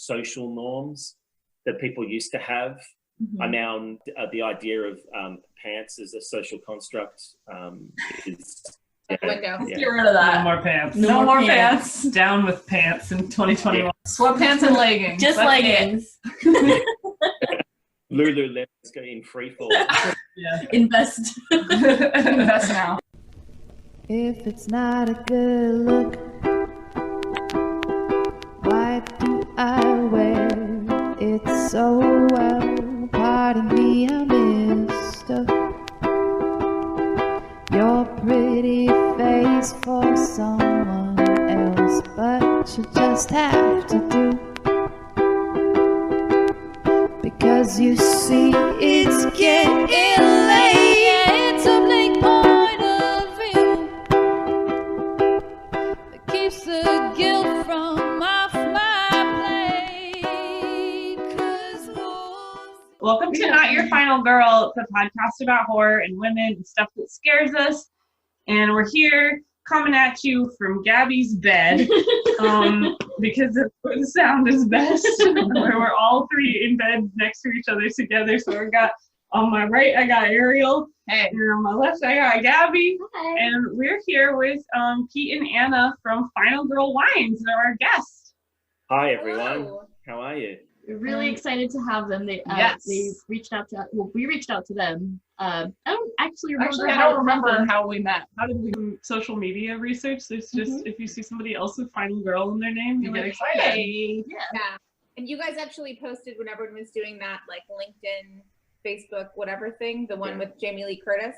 social norms that people used to have are now the idea of pants as a social construct is window. Get rid of that. No more pants. No more pants. Down with pants in 2021. Sweatpants and leggings. Just That's leggings. Lululemon's going in free fall. Invest. Invest now. If it's not a good look, why do I wear it so well? Pardon me, I mistook your pretty face for someone else, but you just have to do, because you see it's getting late. It's a blank point of view that keeps the guilt from off my plate. 'Cause Welcome to Not Your Final Girl, the podcast about horror and women and stuff that scares us. And we're here coming at you from Gabby's bed because that's where the sound is best. Where we're all three in bed next to each other together. So we got on my right, I got Ariel. Hey. And on my left, I got Gabby. Hi. And we're here with Pete and Anna from Final Girl Wines. They're our guests. Hi everyone. Hello. How are you? We're really excited to have them. They reached out to we reached out to them. I don't actually remember. I don't remember how we met. How did we do social media research? There's just if you see somebody else with Final Girl in their name, you get excited. Hey. Yeah. And you guys actually posted when everyone was doing that, like LinkedIn, Facebook, whatever thing, the one with Jamie Lee Curtis.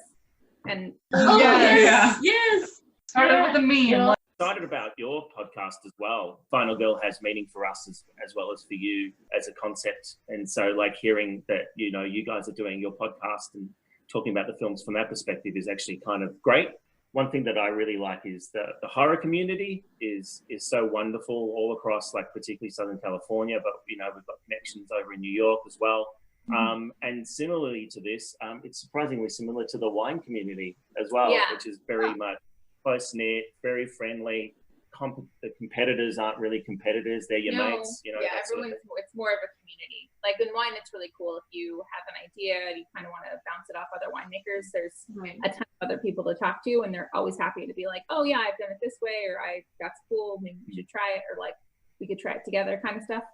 And Yes. Started with a meme. Excited about your podcast as well. Final Girl has meaning for us as well as for you as a concept. And so like hearing that, you know, you guys are doing your podcast and talking about the films from that perspective is actually kind of great. One thing that I really like is the horror community is so wonderful all across, like particularly Southern California, but you know, we've got connections over in New York as well. And similarly to this, it's surprisingly similar to the wine community as well, which is very much close-knit, very friendly. The competitors aren't really competitors, they're your mates. You know, it's more of a community. Like in wine, it's really cool if you have an idea and you kind of want to bounce it off other winemakers. There's a ton of other people to talk to, and they're always happy to be like, oh yeah, I've done it this way, or that's cool, maybe we should try it, or like we could try it together kind of stuff.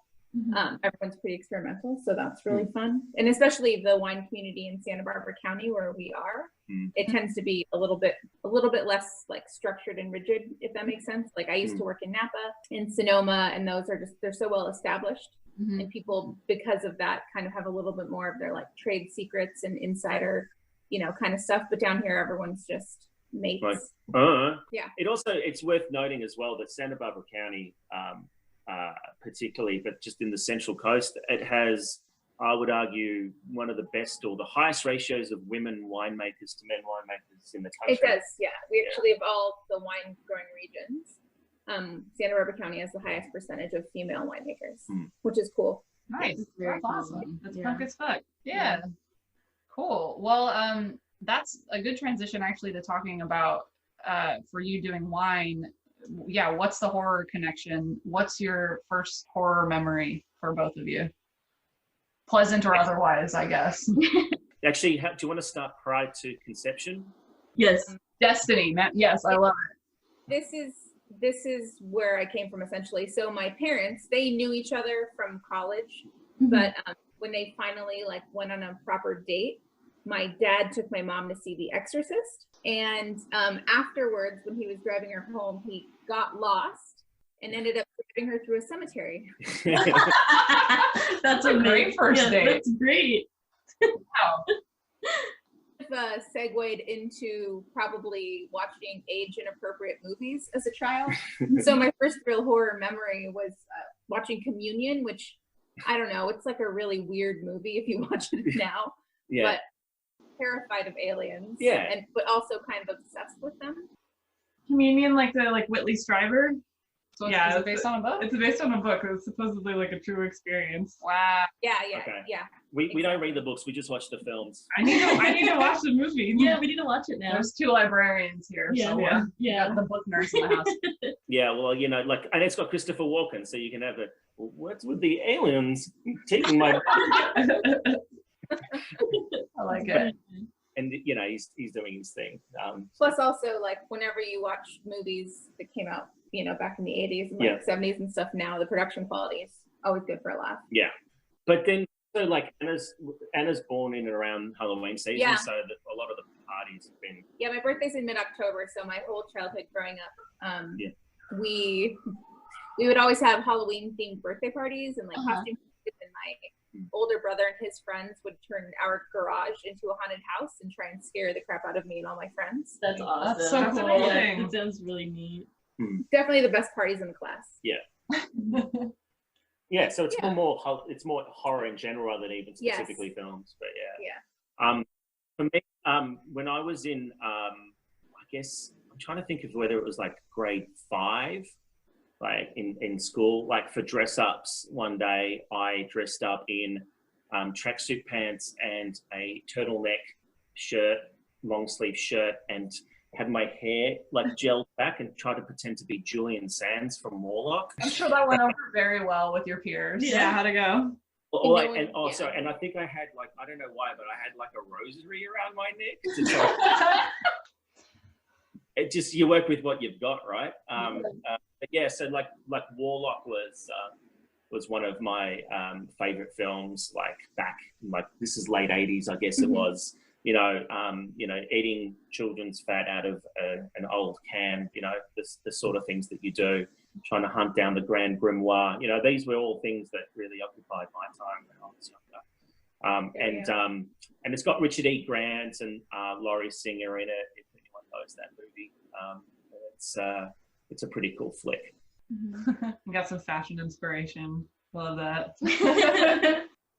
Everyone's pretty experimental, so that's really fun. And especially the wine community in Santa Barbara County where we are, it tends to be a little bit less like structured and rigid, if that makes sense. Like I used to work in Napa, in Sonoma, and those are they're so well established, and people because of that kind of have a little bit more of their like trade secrets and insider, you know, kind of stuff. But down here, everyone's just mates. It's worth noting as well that Santa Barbara County, particularly, but just in the Central Coast, it has, I would argue, one of the best or the highest ratios of women winemakers to men winemakers in the country. It does, yeah. We actually, of all the wine growing regions, Santa Barbara County has the highest percentage of female winemakers, which is cool. Nice. That's awesome. That's punk as fuck. Yeah. Cool. Well, that's a good transition actually to talking about for you doing wine. Yeah, what's the horror connection? What's your first horror memory for both of you? Pleasant or otherwise, I guess. Actually, do you want to start prior to conception? Yes. Destiny. Yes, I love it. This is where I came from essentially. So my parents, they knew each other from college, but when they finally like went on a proper date, my dad took my mom to see The Exorcist, and afterwards, when he was driving her home, he got lost and ended up driving her through a cemetery. That's a great first date. That's great. Wow. Segued into probably watching age-inappropriate movies as a child. So my first real horror memory was watching Communion, which, I don't know, it's like a really weird movie if you watch it now. But terrified of aliens, but also kind of obsessed with them. Communion, like Whitley Strieber. So is it based on a book? It's based on a book. It's supposedly like a true experience. Wow. Yeah. We don't read the books. We just watch the films. I need to watch the movie. Yeah, we need to watch it now. There's two librarians here. Yeah. So the book nerds in the house. Yeah, well, you know, like, and it's got Christopher Walken, so you can have what's with the aliens taking my? I like it. And you know, he's doing his thing. Plus, also like whenever you watch movies that came out, you know, back in the 80s and like 70s and stuff, now the production quality is always good for a laugh. Yeah, but then so like Anna's born in and around Halloween season, so that a lot of the parties have been. Yeah, my birthday's in mid-October, so my whole childhood growing up, we would always have Halloween themed birthday parties and like costume parties, and my older brother and his friends would turn our garage into a haunted house and try and scare the crap out of me and all my friends. That's awesome. That's so cool. It sounds really neat. Definitely the best parties in the class. Yeah. Yeah, so it's more horror in general rather than even specifically films. But for me, when I was in, I guess I'm trying to think of whether it was like grade 5, like in school, like for dress ups. One day I dressed up in tracksuit pants and a turtleneck shirt, long sleeve shirt, and had my hair like gelled back and tried to pretend to be Julian Sands from Warlock. I'm sure that went over very well with your peers. Yeah, how'd it go? And I think I had like, I don't know why, but I had like a rosary around my neck. It just, you work with what you've got, right? But yeah, so like Warlock was one of my favorite films, like back, like this is late 80s, I guess it was. You know, eating children's fat out of an old can, you know, the sort of things that you do, trying to hunt down the Grand Grimoire. You know, these were all things that really occupied my time when I was younger. And it's got Richard E. Grant and Laurie Singer in it, if anyone knows that movie. It's a pretty cool flick. Got some fashion inspiration. Love that.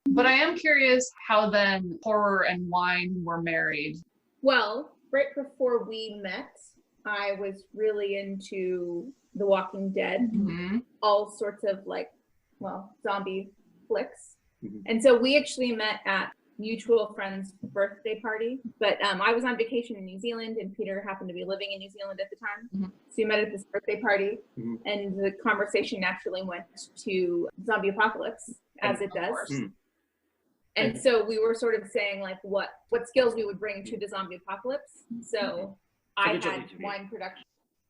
But I am curious how then horror and wine were married. Well, right before we met, I was really into The Walking Dead, all sorts of like, zombie flicks. And so we actually met at mutual friend's birthday party, but I was on vacation in New Zealand and Peter happened to be living in New Zealand at the time. So we met at this birthday party and the conversation naturally went to zombie apocalypse, as it does. And so we were sort of saying like what skills we would bring to the zombie apocalypse. So I had wine production.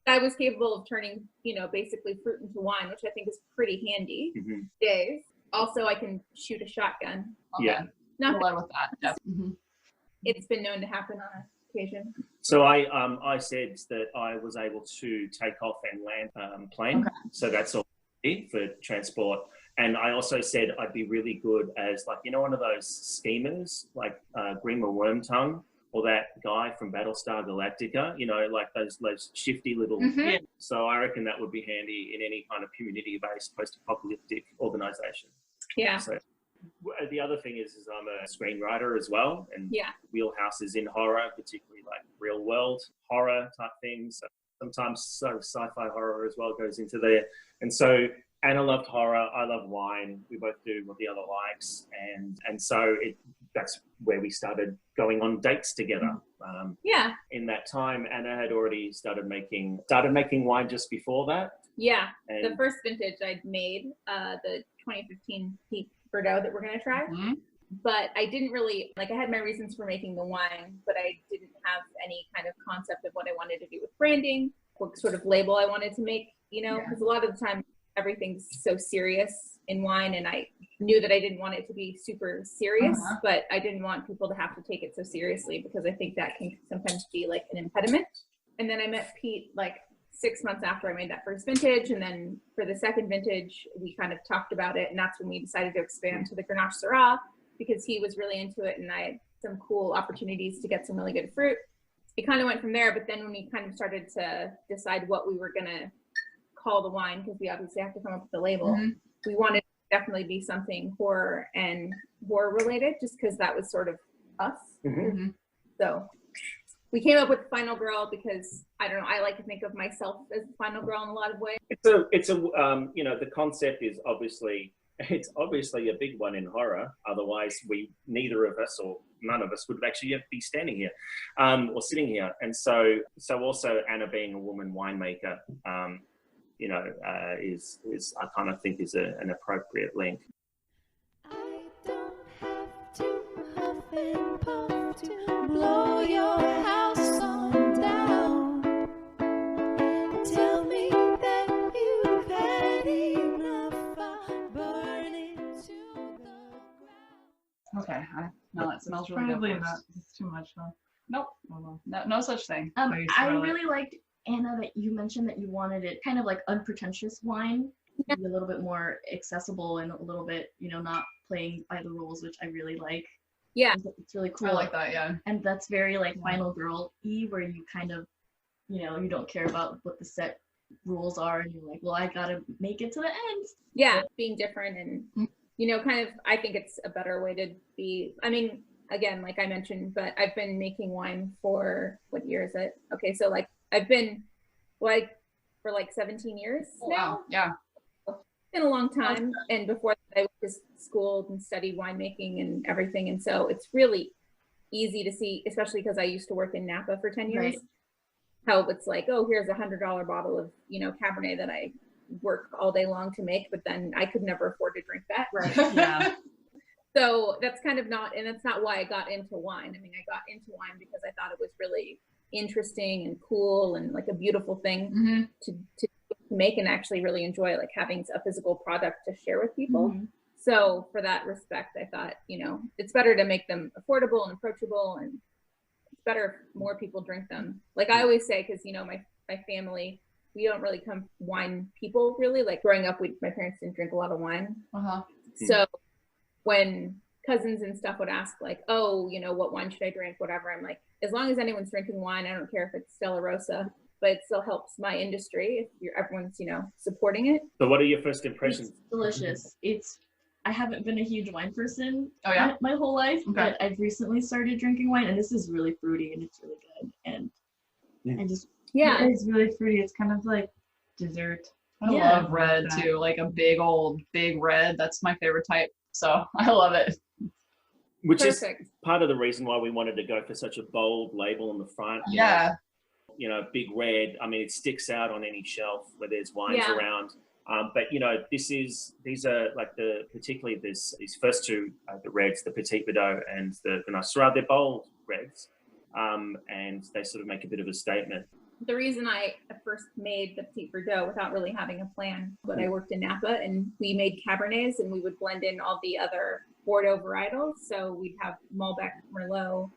I was capable of turning, you know, basically fruit into wine, which I think is pretty handy days. Also, I can shoot a shotgun. Okay. Not that with that. It's been known to happen on occasion. So I said that I was able to take off and land plane. So that's all for transport. And I also said I'd be really good as like, you know, one of those schemers like Grima Wormtongue or that guy from Battlestar Galactica, you know, like those shifty little. So I reckon that would be handy in any kind of community-based post-apocalyptic organization. Yeah. So the other thing is I'm a screenwriter as well, and wheelhouse is in horror, particularly like real world horror type things. So sometimes sort of sci-fi horror as well goes into there. And so Anna loved horror, I love wine. We both do what the other likes, and so that's where we started going on dates together. In that time, Anna had already started making wine just before that. Yeah, and the first vintage I'd made, the 2015 Peak Bordeaux that we're gonna try. But I didn't really, like, I had my reasons for making the wine, but I didn't have any kind of concept of what I wanted to do with branding, what sort of label I wanted to make, you know, because a lot of the time everything's so serious in wine, and I knew that I didn't want it to be super serious, but I didn't want people to have to take it so seriously because I think that can sometimes be like an impediment. And then I met Pete like 6 months after I made that first vintage, and then for the second vintage we kind of talked about it, and that's when we decided to expand to the Grenache Syrah because he was really into it and I had some cool opportunities to get some really good fruit. It kind of went from there, but then when we kind of started to decide what we were gonna call the wine, because we obviously have to come up with the label, we wanted to definitely be something horror and horror related, just because that was sort of us. So we came up with Final Girl because I don't know, I like to think of myself as the final girl in a lot of ways. It's a you know, the concept is obviously a big one in horror. Otherwise, neither of us or none of us would actually be standing here or sitting here. And so also Anna being a woman winemaker, you know, is I kind of think is an appropriate link. I don't have to huff and puff to blow your house on down. Tell me that you've had enough, I'll burn it to the ground. Okay, no, it smells really Probably good. not. It's too much, though. Nope, no such thing. I really liked, Anna, that you mentioned that you wanted it kind of like unpretentious wine, a little bit more accessible and a little bit, you know, not playing by the rules, which I really like. Yeah. It's really cool. I like that, yeah. And that's very like Final Girl-y, where you kind of, you know, you don't care about what the set rules are, and you're like, well, I gotta make it to the end. Yeah, being different and, you know, kind of, I think it's a better way to be. I mean, again, like I mentioned, but I've been making wine for, what year is it? Okay, so like I've been like for like 17 years now. Wow, yeah. It's been a long time. And before that, I was schooled and studied winemaking and everything. And so it's really easy to see, especially because I used to work in Napa for 10 years, Right. how it's like, oh, here's $100 bottle of, you know, Cabernet that I work all day long to make, but then I could never afford to drink that. Right. Yeah. So that's kind of not, and that's not why I got into wine. I mean, I got into wine because I thought it was really interesting and cool and like a beautiful thing to make and actually really enjoy, like having a physical product to share with people. So for that respect, I thought, you know, it's better to make them affordable and approachable, and it's better if more people drink them. Like I always say, because, you know, my family, we don't really come wine people really. Like growing up, my parents didn't drink a lot of wine. So when cousins and stuff would ask like, oh, you know, what wine should I drink, whatever, I'm like, as long as anyone's drinking wine, I don't care if it's Stella Rosa, but it still helps my industry if everyone's, you know, supporting it. So what are your first impressions? It's delicious. I haven't been a huge wine person my whole life, but I've recently started drinking wine, and this is really fruity and it's really good. And I just, it's really fruity. It's kind of like dessert. I love red too, like a big red. That's my favorite type. So I love it. Which is part of the reason why we wanted to go for such a bold label on the front. You know, big red. I mean, it sticks out on any shelf where there's wines around. But you know, these are like particularly these first two, the reds, the Petit Verdot and the Grenache Syrah. They're bold reds, and they sort of make a bit of a statement. The reason I first made the Petit Verdot without really having a plan, but I worked in Napa and we made Cabernets, and we would blend in all the other Bordeaux varietals. So we'd have Malbec, Merlot,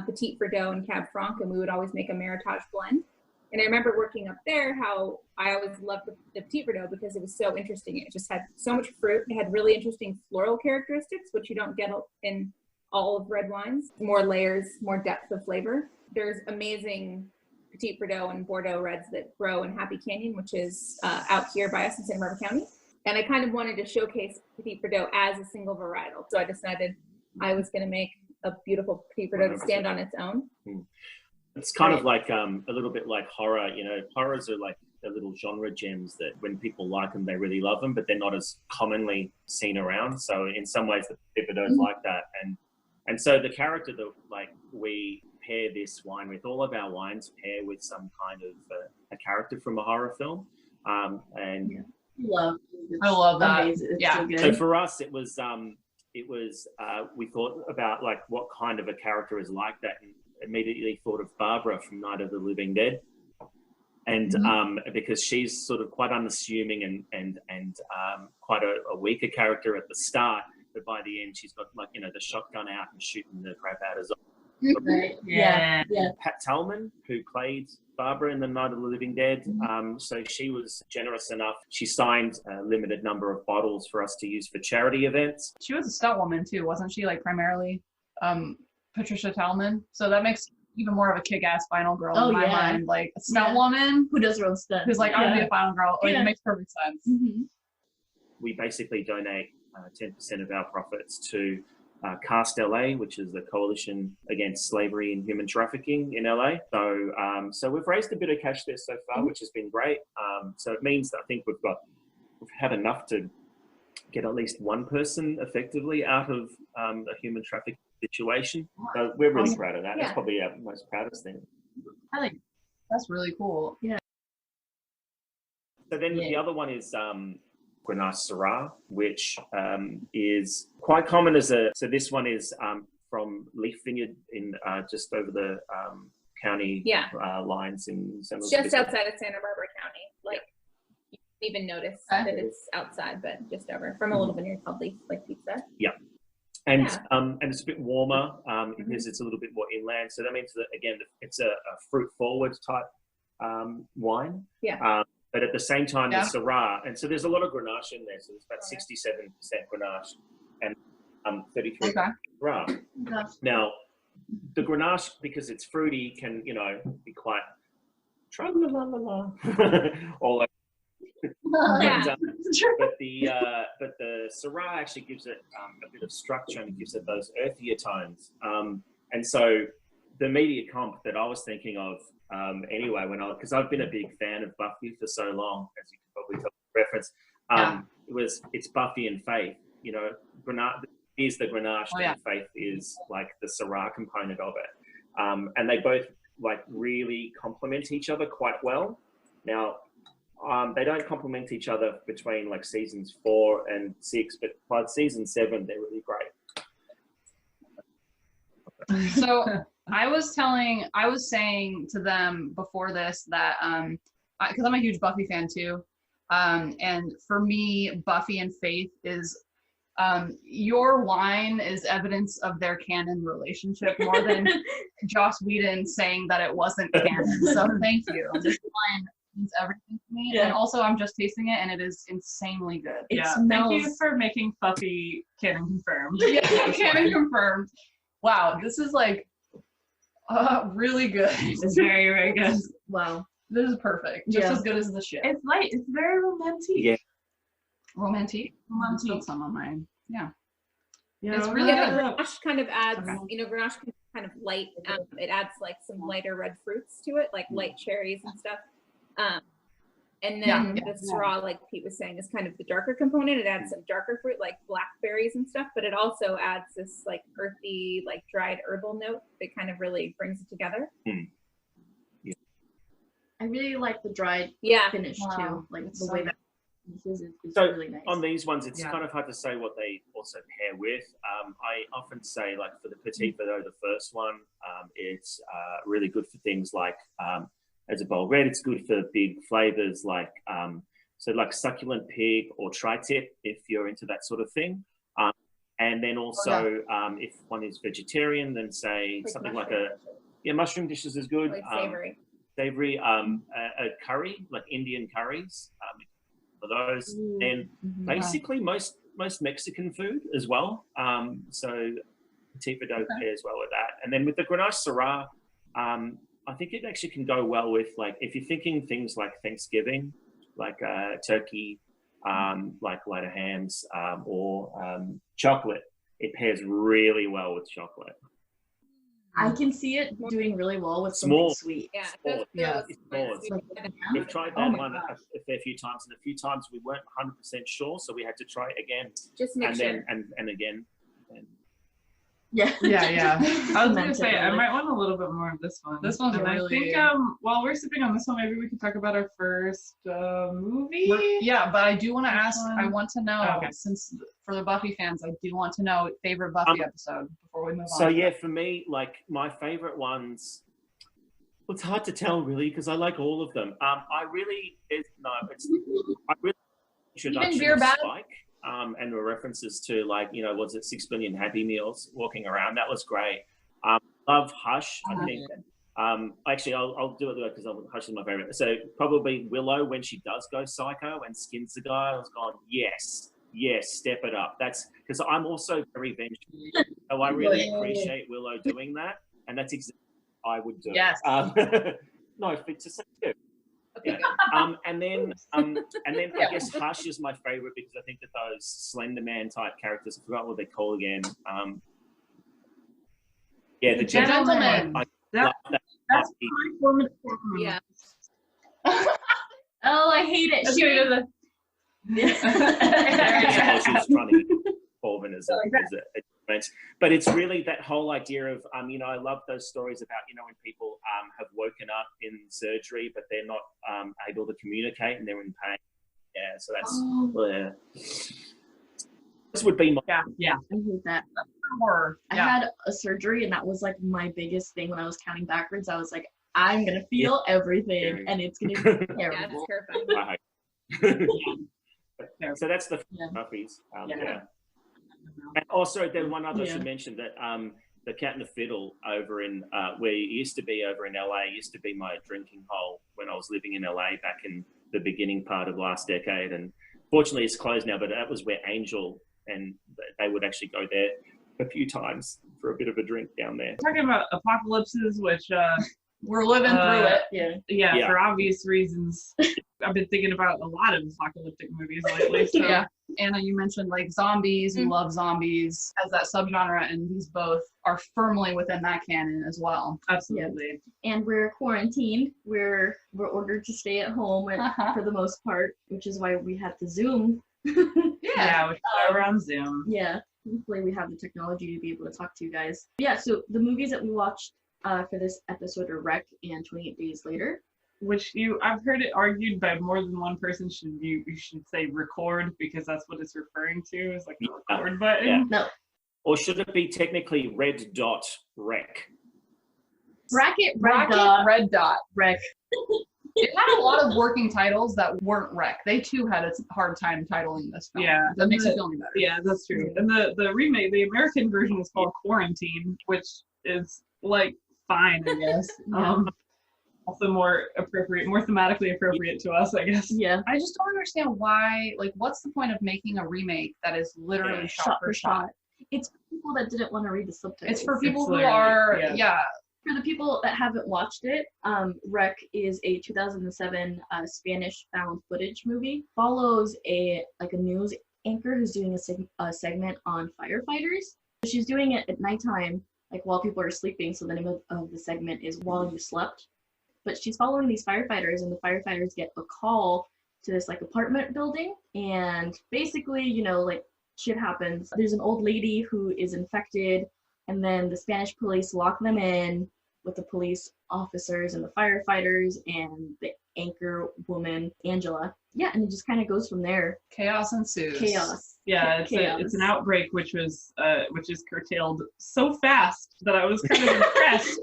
Petit Verdot, and Cab Franc, and we would always make a Meritage blend. And I remember working up there how I always loved the Petit Verdot because it was so interesting. It just had so much fruit. It had really interesting floral characteristics, which you don't get in all of red wines. More layers, more depth of flavor. There's amazing Petit Verdot and Bordeaux reds that grow in Happy Canyon, which is out here by us in Santa Barbara County. And I kind of wanted to showcase Petit Verdot as a single varietal. So I decided I was going to make a beautiful Petit Verdot to stand on its own. It's kind of like a little bit like horror. You know, horrors are like the little genre gems that when people like them, they really love them, but they're not as commonly seen around. So in some ways, the Petit Verdot is like that. And so the character that like we pair this wine with, all of our wines pair with some kind of a character from a horror film. I love that. So for us, it was we thought about like what kind of a character is like that, and immediately thought of Barbara from Night of the Living Dead. And because she's sort of quite unassuming and quite a weaker character at the start, but by the end she's got like, you know, the shotgun out and shooting the crap out of Right. Pat Tallman, who played Barbara in the Night of the Living Dead, so she was generous enough. She signed a limited number of bottles for us to use for charity events. She was a stunt woman too, wasn't she? Like primarily Patricia Tallman. So that makes even more of a kick-ass final girl in my mind. Like a stunt woman who does her own stuff. Who's like, I'm gonna be a final girl. Like, it makes perfect sense. We basically donate 10% of our profits to CAST LA, which is the Coalition Against Slavery and Human Trafficking in LA. So we've raised a bit of cash there so far, which has been great. So it means that I think we've had enough to get at least one person effectively out of a human trafficking situation. So we're really proud of that. That's probably our most proudest thing. I think that's really cool. So then the other one is Grenache Syrah, which is quite common as a. So this one is from Leaf Vineyard in just over the county lines in San Luis just Obispo. outside of Santa Barbara County. Like you don't even notice that it's outside, but just over from a little vineyard called Leaf, like Pete said. Yeah. And it's a bit warmer because it's a little bit more inland. So that means that, again, it's a fruit forward type wine. Yeah. But at the same time, the Syrah, and so there's a lot of Grenache in there. So it's about 67% Grenache and 33% Syrah. Now, the Grenache, because it's fruity, can, you know, be quite tra-la-la-la-la, all like but the Syrah actually gives it a bit of structure and it gives it those earthier tones. And so the immediate comp that I was thinking of anyway, because I've been a big fan of Buffy for so long, as you can probably tell from reference, it's Buffy and Faith. You know, Grenache is the Grenache and Faith is like the Syrah component of it. And they both like really complement each other quite well. Now, they don't complement each other between like seasons 4 and 6, but by season 7, they're really great. So I was saying to them before this that, because I'm a huge Buffy fan too. And for me, Buffy and Faith is, your wine is evidence of their canon relationship more than Joss Whedon saying that it wasn't canon. So thank you. This wine means everything to me. And also I'm just tasting it and it is insanely good. Thank you for making Buffy canon confirmed. Canon confirmed. Wow, this is like really good. It's very, very good. Wow. This is perfect. Just as good as the shit. It's light. It's very romantic. Yeah. Romantic. Some of mine. Yeah. It's really good. Grenache kind of adds, you know, Grenache can kind of light. It adds like some lighter red fruits to it, like light cherries and stuff. And then the Syrah, like Pete was saying, is kind of the darker component. It adds some darker fruit, like blackberries and stuff, but it also adds this like earthy, like dried herbal note that kind of really brings it together. I really like the dried finish too, like the way that finishes is really nice. On these ones, it's kind of hard to say what they also pair with. I often say, like for the Petit Verdot, the first one, it's really good for things like as a bold red. It's good for big flavors like so like succulent pig or tri-tip if you're into that sort of thing. And then also if one is vegetarian, then say like something like mushroom dishes is good. Like savory, a curry, like Indian curries, for those. And basically most Mexican food as well. So Petit Verdot pairs well with that. And then with the Grenache Syrah, I think it actually can go well with, like, if you're thinking things like Thanksgiving, like turkey, like lighter hams, or chocolate, it pairs really well with chocolate. I can see it doing really well with something sweet. We've tried that one a fair few times, and a few times we weren't 100% sure, so we had to try it again. Just make sure. And again. Yeah. I was gonna say I might want a little bit more of this one. This one's really. I think while we're sipping on this one, maybe we could talk about our first movie. Yeah, but I do want to ask. I want to know since for the Buffy fans, I do want to know favorite Buffy episode before we move on. So yeah, for me, like my favorite ones. Well, it's hard to tell really because I like all of them. I really introduction of Spike. And the references to, like, you know, was it 6 billion Happy Meals walking around? That was great. Love Hush, I think. Actually, I'll do it because Hush is my favorite. So probably Willow when she does go psycho and skins the guy. I was going, yes, step it up. That's because I'm also very vengeful. So I really appreciate Willow doing that. And that's exactly what I would do. Yes. No, but to say too. Yeah. And then I guess Hush is my favorite because I think that those Slender Man type characters, I forgot what they call again. The Gentleman. That's yeah. Oh, I hate it. She was trying to get Colvin as a but it's really that whole idea of, you know, I love those stories about, you know, when people have woken up in surgery, but they're not able to communicate and they're in pain. Yeah, so that's this would be my I hate that. Horror. I had a surgery, and that was like my biggest thing when I was counting backwards. I was like, I'm gonna feel everything, and it's gonna be Yeah, terrible. it's terrifying. So that's the Murphys. And also, then one other I should mention that the Cat and the Fiddle over in where it used to be over in LA used to be my drinking hole when I was living in LA back in the beginning part of last decade. And fortunately, it's closed now. But that was where Angel and they would actually go there a few times for a bit of a drink down there. Talking about apocalypses, which We're living through it. Yeah, for obvious reasons. I've been thinking about a lot of apocalyptic movies lately. So. Yeah. Anna, you mentioned like zombies. You love zombies as that subgenre, and these both are firmly within that canon as well. Absolutely. And we're quarantined. We're ordered to stay at home for the most part, which is why we had to Zoom. Yeah, which are around Zoom. Yeah. Hopefully we have the technology to be able to talk to you guys. Yeah, so the movies that we watched for this episode are Wreck and 28 Days Later. Which I've heard it argued by more than one person. You should say record, because that's what it's referring to, is like the record button. Yeah. No. Or should it be technically red dot wreck? Bracket, red dot, wreck. It had a lot of working titles that weren't Wreck. They too had a hard time titling this film. Yeah. That makes it feel any better. Yeah, that's true. And the remake, the American version is called Quarantine, which is like fine, I guess. Also more appropriate, more thematically appropriate to us, I guess. Yeah. I just don't understand why, like, what's the point of making a remake that is literally shot for shot? It's for people that didn't want to read the subtitles. It's for people who are, For the people that haven't watched it, Wreck is a 2007 Spanish found footage movie. Follows a news anchor who's doing a segment on firefighters. She's doing it at nighttime, like while people are sleeping. So the name of the segment is While You Slept. But she's following these firefighters, and the firefighters get a call to this like apartment building, and basically, like shit happens. There's an old lady who is infected, and then the Spanish police lock them in with the police officers and the firefighters and the anchor woman, Angela. Yeah, and it just kind of goes from there. Chaos ensues. Chaos. Yeah, it's an outbreak which is curtailed so fast that I was kind of impressed.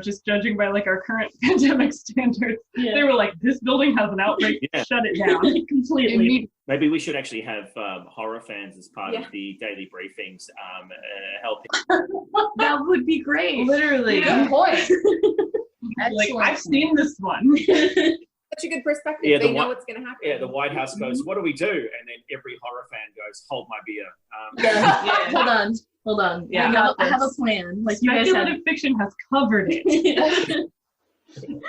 Just judging by like our current pandemic standards, they were like, this building has an outbreak, shut it down completely. Maybe we should actually have horror fans as part of the daily briefings helping. That would be great. Literally. Good point. Like, I've seen this one. Such a good perspective. They know what's going to happen. Yeah, the White House goes, what do we do? And then every horror fan goes, hold my beer. Hold on. Yeah, I have a plan. Like you guys have. Speculative fiction has covered it.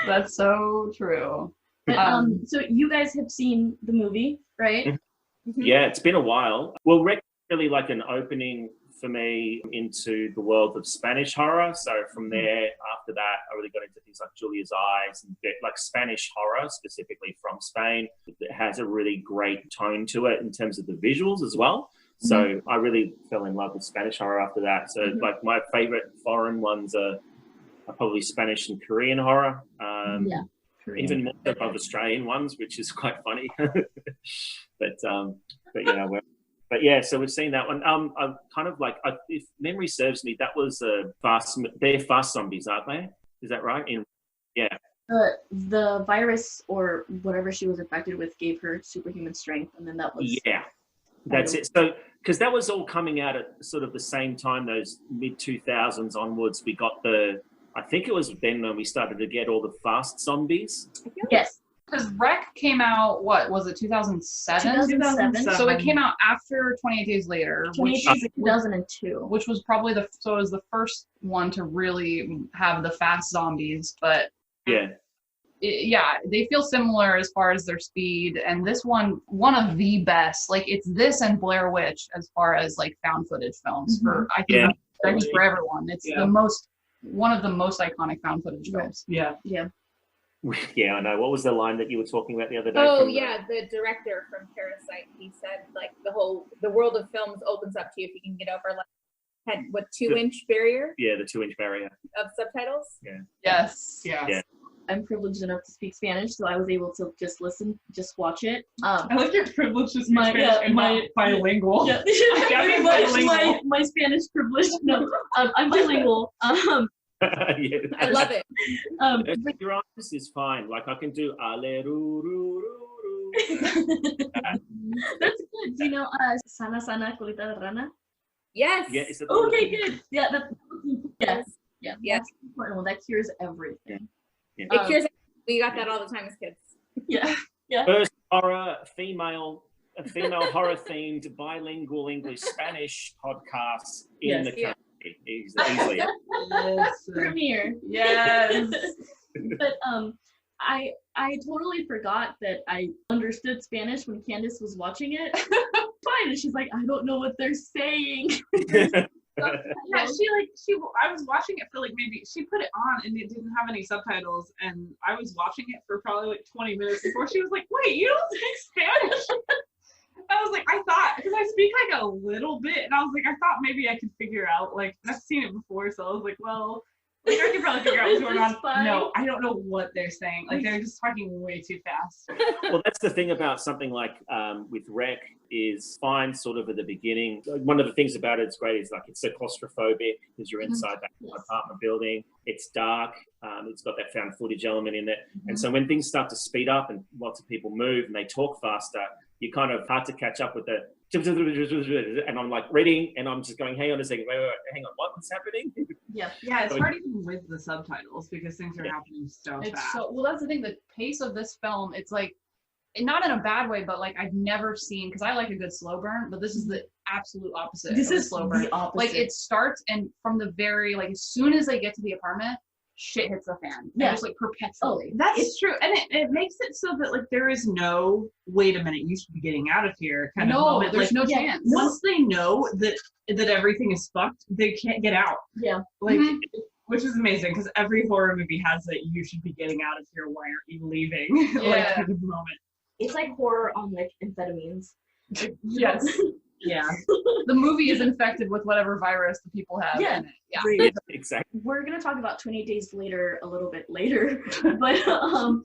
That's so true. But, so you guys have seen the movie, right? Mm-hmm. Yeah, it's been a while. Well, Rick really like an opening for me into the world of Spanish horror. So from there, after that, I really got into things like Julia's Eyes and like Spanish horror, specifically from Spain. It has a really great tone to it in terms of the visuals as well. So I really fell in love with Spanish horror after that. So like my favorite foreign ones are probably Spanish and Korean horror. Even more above Australian ones, which is quite funny. But yeah, so we've seen that one. I'm kind of like, if memory serves me, that was they're fast zombies, aren't they? Is that right? The virus or whatever she was infected with gave her superhuman strength, and then that was that's it. So because that was all coming out at sort of the same time, those mid 2000s onwards, we got I think it was then when we started to get all the fast zombies. Yes. Because Wreck came out, what was it, 2007? 2007. So it came out after 28 Days Later. 28 Days 2002. Which was probably it was the first one to really have the fast zombies. But they feel similar as far as their speed. And this one of the best. Like it's this and Blair Witch as far as like found footage films I think for everyone. It's one of the most iconic found footage films. Yeah. Yeah, I know. What was the line that you were talking about the other day? The director from Parasite, he said like the world of films opens up to you if you can get over like had what 2-inch barrier Yeah, the 2-inch barrier. of subtitles. Yes. Yeah. I'm privileged enough to speak Spanish, so I was able to just listen, just watch it. I like your privilege to speak My- Spanish yeah, and my- not bilingual. Yeah, Gabby's my Spanish privilege. No, I'm bilingual. Yeah. I love it. Your honest is fine. Like I can do ale ru ru ru. That's good. Do you know Sana Sana Colita de Rana? Yes. Yeah, it's a Okay, good. Yeah, that's yes. Yeah, Yes. that's the important one. That cures everything. It cures. We got that all the time as kids. Yeah. First horror female horror themed bilingual English Spanish podcast in Yes. the country. Easily. Yes. Premiere. Yes. But I totally forgot that I understood Spanish when Candace was watching it. Fine, and she's like, I don't know what they're saying. Yeah, I was watching it for like maybe, she put it on and it didn't have any subtitles, and I was watching it for probably like 20 minutes before she was like, wait, you don't speak Spanish? I was like, I thought, because I speak like a little bit, and I was like, I thought maybe I could figure out, like, I've seen it before, so I was like, well, like, I could probably figure out what's going on. Fine. No, I don't know what they're saying. Like, they're just talking way too fast. Well, that's the thing about something like with Rec is fine sort of at the beginning. One of the things about it's great is like it's so claustrophobic because you're inside that apartment building. It's dark. It's got that found footage element in it. And so when things start to speed up and lots of people move and they talk faster, you're kind of hard to catch up with the and I'm like reading and I'm just going, hang on a second, wait, hang on, what's happening? Yeah. Yeah, it's hard even with the subtitles because things are happening so It's fast. so well. That's the thing. The pace of this film, it's like, not in a bad way, but like I've never seen, because I like a good slow burn, but this is the absolute opposite. This of a is slow burn. the opposite. Like it starts, and from the very like as soon as they get to the apartment, shit hits the fan. Yeah. Just like perpetually. That's true, and it makes it so that like there is no wait a minute, you should be getting out of here kind of No, moment. there's Like, no chance. once they know that everything is fucked, they can't get out. Yeah. Like, Mhm. which is amazing because every horror movie has that you should be getting out of here. Why aren't you leaving? Like Yeah. kind of moment. It's like horror on like amphetamines. Yes. Yeah. The movie is infected with whatever virus the people have Yeah. in it. Yeah. Great. Exactly. We're gonna talk about 28 Days Later a little bit later, but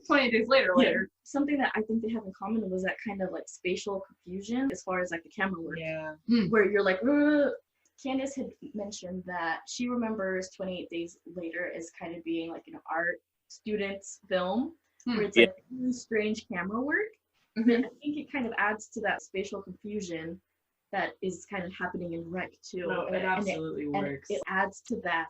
28 days later. something that I think they have in common was that kind of like spatial confusion as far as like the camera work, Yeah. where you're like, "Ugh." Candace had mentioned that she remembers 28 Days Later as kind of being like an art student's film, where it's like really strange camera work. And I think it kind of adds to that spatial confusion that is kind of happening in Rec too. No, it absolutely and works. it adds to that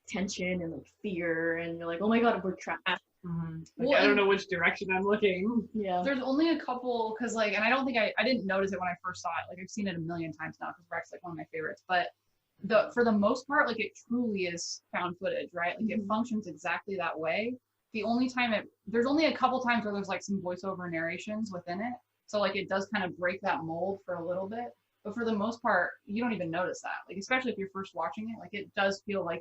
tension and like fear, and you're like, oh my god, we're trapped. Like, Well, I don't and- know which direction I'm looking. Yeah. There's only a couple, because like, and I don't think I didn't notice it when I first saw it. Like I've seen it a million times now because Rec's like one of my favorites. But for the most part, like it truly is found footage, right? Like it functions exactly that way. The only time there's only a couple times where there's like some voiceover narrations within it. So like it does kind of break that mold for a little bit. But for the most part, you don't even notice that. Like, especially if you're first watching it, like it does feel like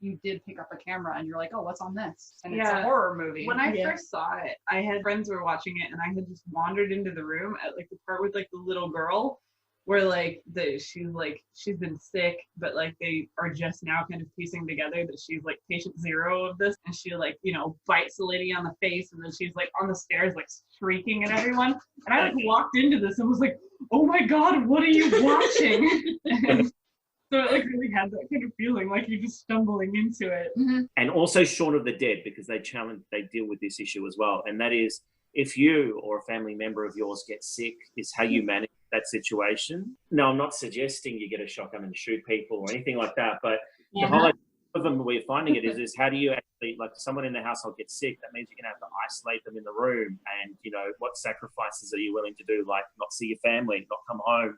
you did pick up a camera and you're like, oh, what's on this? And it's a horror movie. When I Yeah. first saw it, I had friends who were watching it, and I had just wandered into the room at like the part with like the little girl, where like she's been sick, but like they are just now kind of piecing together that she's like patient zero of this, and she like bites the lady on the face, and then she's like on the stairs like shrieking at everyone, and I like walked into this and was like, oh my god, what are you watching? And so it like really had that kind of feeling like you're just stumbling into it. And also Shaun of the Dead, because they deal with this issue as well. And that is, if you or a family member of yours gets sick, is how you manage that situation. No, I'm not suggesting you get a shotgun and shoot people or anything like that, but the whole idea of them, we're finding it is how do you actually, like, someone in the household gets sick, that means you're going to have to isolate them in the room, and what sacrifices are you willing to do, like not see your family, not come home,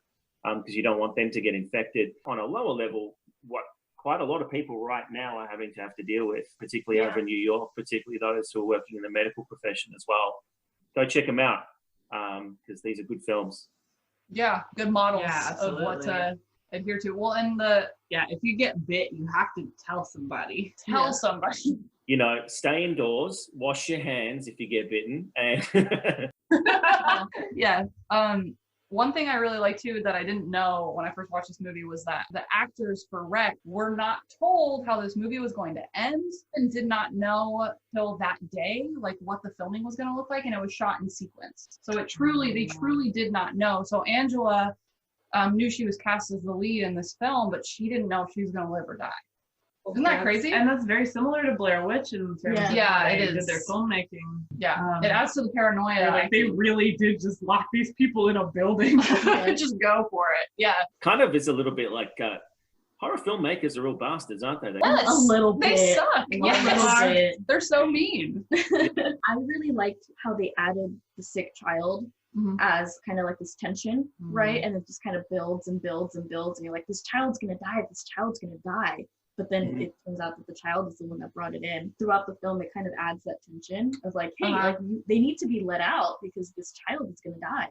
because you don't want them to get infected. On a lower level, what quite a lot of people right now are having to deal with, particularly over in New York, particularly those who are working in the medical profession as well. Go check them out, because these are good films. Yeah, good models Yeah, of what absolutely. to adhere to. Well, and If you get bit, you have to tell somebody. tell somebody. Stay indoors, wash your hands if you get bitten, and Yeah. One thing I really like too that I didn't know when I first watched this movie was that the actors for Rec were not told how this movie was going to end and did not know till that day like what the filming was going to look like, and it was shot in sequence. So they truly did not know. So Angela knew she was cast as the lead in this film, but she didn't know if she was going to live or die. Isn't that crazy? And that's very similar to Blair Witch in terms of yeah, it did is. their filmmaking. Yeah, it adds to the paranoia. Like they really did just lock these people in a building. Just go for it. Yeah. Kind of is a little bit like horror filmmakers are real bastards, aren't they? A little bit. They suck. Yes. They're so mean. I really liked how they added the sick child as kind of like this tension, right? And it just kind of builds and builds and builds, and you're like, this child's gonna die, this child's gonna die. But then it turns out that the child is the one that brought it in. Throughout the film, it kind of adds that tension of like, hey, like they need to be let out because this child is gonna die.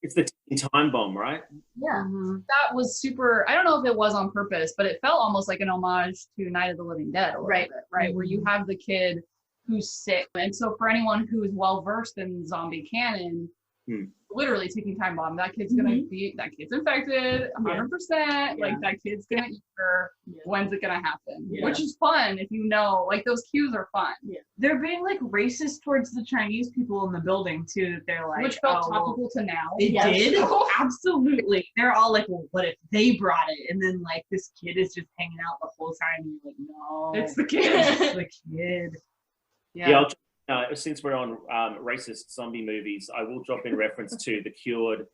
It's the ticking time bomb, right? Yeah. That was super, I don't know if it was on purpose, but it felt almost like an homage to Night of the Living Dead a little bit, right? Where you have the kid who's sick. And so for anyone who is well versed in zombie canon, literally ticking time bomb, that kid's gonna be, that kid's infected 100%, like that kid's gonna eat her. When's it gonna happen? Which is fun if you know, like those cues are fun. They're being like racist towards the Chinese people in the building too. That they're like, which felt topical to now. It did. Absolutely. They're all like, well, what if they brought it? And then like this kid is just hanging out the whole time, and you're like, no, it's the kid. It's the kid. Since we're on racist zombie movies, I will drop in reference to The Cured,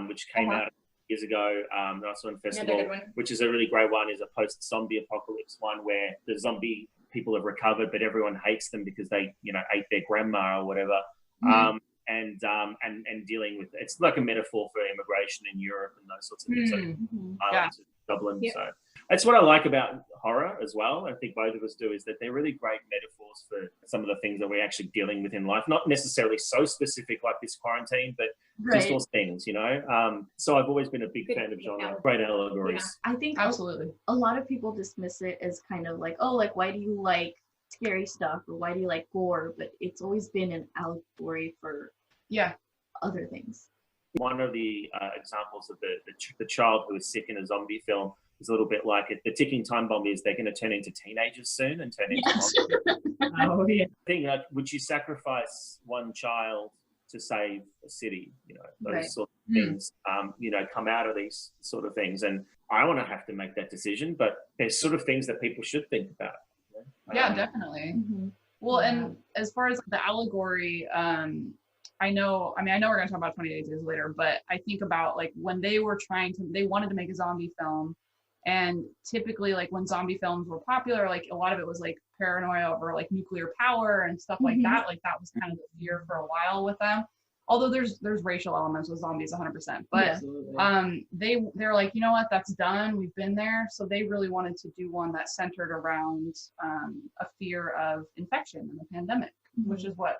which came out years ago, Nice One Festival, which is a really great one. Is a post-zombie apocalypse one where the zombie people have recovered, but everyone hates them because they, ate their grandma or whatever. And dealing with, it's like a metaphor for immigration in Europe and those sorts of things, like Dublin. So that's what I like about horror as well. I think both of us do, is that they're really great metaphors for some of the things that we're actually dealing with in life. Not necessarily so specific like this quarantine, but just those things, So I've always been a big fan of genre. Great allegories. I think absolutely a lot of people dismiss it as kind of like, oh, like why do you like scary stuff, or why do you like gore? But it's always been an allegory for other things. One of the examples of the child who is sick in a zombie film is a little bit like it. The ticking time bomb is they're going to turn into teenagers soon and turn into monsters. Would you sacrifice one child to save a city? Those sort of things, come out of these sort of things. And I want to have to make that decision, but there's sort of things that people should think about. Definitely. Well, and as far as the allegory, I know we're going to talk about 28 Days Later, but I think about like when they wanted to make a zombie film, and typically like when zombie films were popular, like a lot of it was like paranoia over like nuclear power and stuff like that. Like that was kind of the fear for a while with them. Although there's racial elements with zombies 100%, but they're like, you know what, that's done. We've been there. So they really wanted to do one that centered around a fear of infection and the pandemic, which is what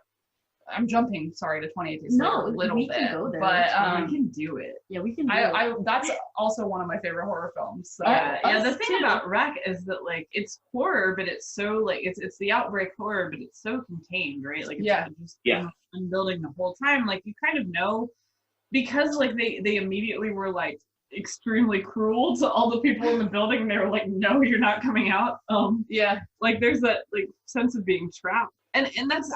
I'm jumping. Sorry to 28 Days Later a little bit, go there. but we can do it. Yeah, we can. Do it. That's also one of my favorite horror films. So. The thing about Rec is that like it's horror, but it's so like it's the outbreak horror, but it's so contained, right? Like it's building the whole time. Like you kind of know, because like they immediately were like extremely cruel to all the people in the building, and they were like, no, you're not coming out. Like there's that like sense of being trapped. And that's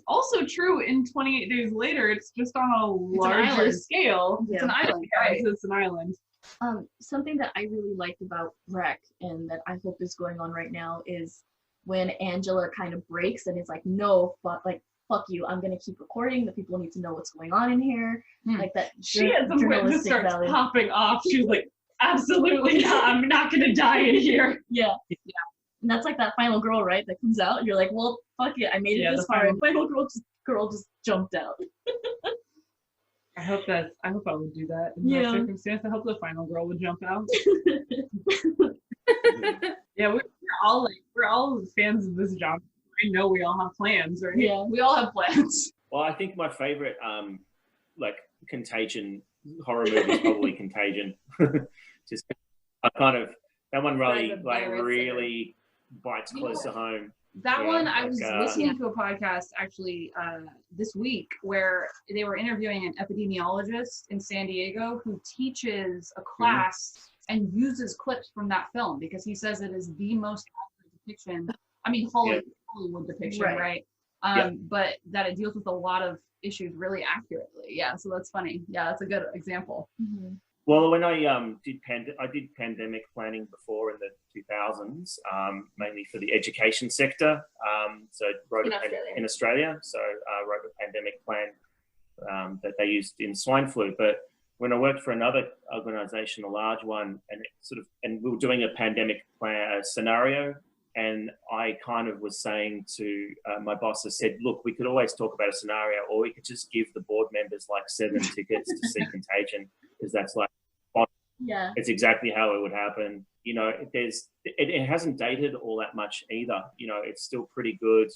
also true in 28 Days Later. It's just on a larger scale. It's an island, right? It's an island. Something that I really liked about Rec, and that I hope is going on right now, is when Angela kind of breaks and is like, no, fuck you, I'm gonna keep recording. The people need to know what's going on in here. Like that. She at some point just starts popping off. She's like, absolutely not. I'm not gonna die in here. Yeah. And that's like that final girl, right? That comes out, and you're like, well, fuck it, I made it this far. And final girl just jumped out. I hope I would do that in that circumstance. I hope the final girl would jump out. We're all fans of this genre. I know we all have plans, right? Yeah, we all have plans. Well, I think my favorite Contagion horror movie is probably Contagion. Just that one really bites close to home. That Yeah, one, I like, was listening to a podcast actually this week where they were interviewing an epidemiologist in San Diego who teaches a class and uses clips from that film because he says it is the most accurate depiction. I mean, Hollywood depiction, right? But that it deals with a lot of issues really accurately. Yeah, so that's funny. Yeah, that's a good example. Mm-hmm. Well, when I did pandemic planning before in the 2000s, mainly for the education sector. So wrote in Australia. So wrote a pandemic plan that they used in swine flu. But when I worked for another organisation, a large one, and we were doing a pandemic plan scenario, and I kind of was saying to my boss, I said, look, we could always talk about a scenario, or we could just give the board members like 7 tickets to see Contagion, because that's like, it's exactly how it would happen. You know, it hasn't dated all that much either. You know, it's still pretty good.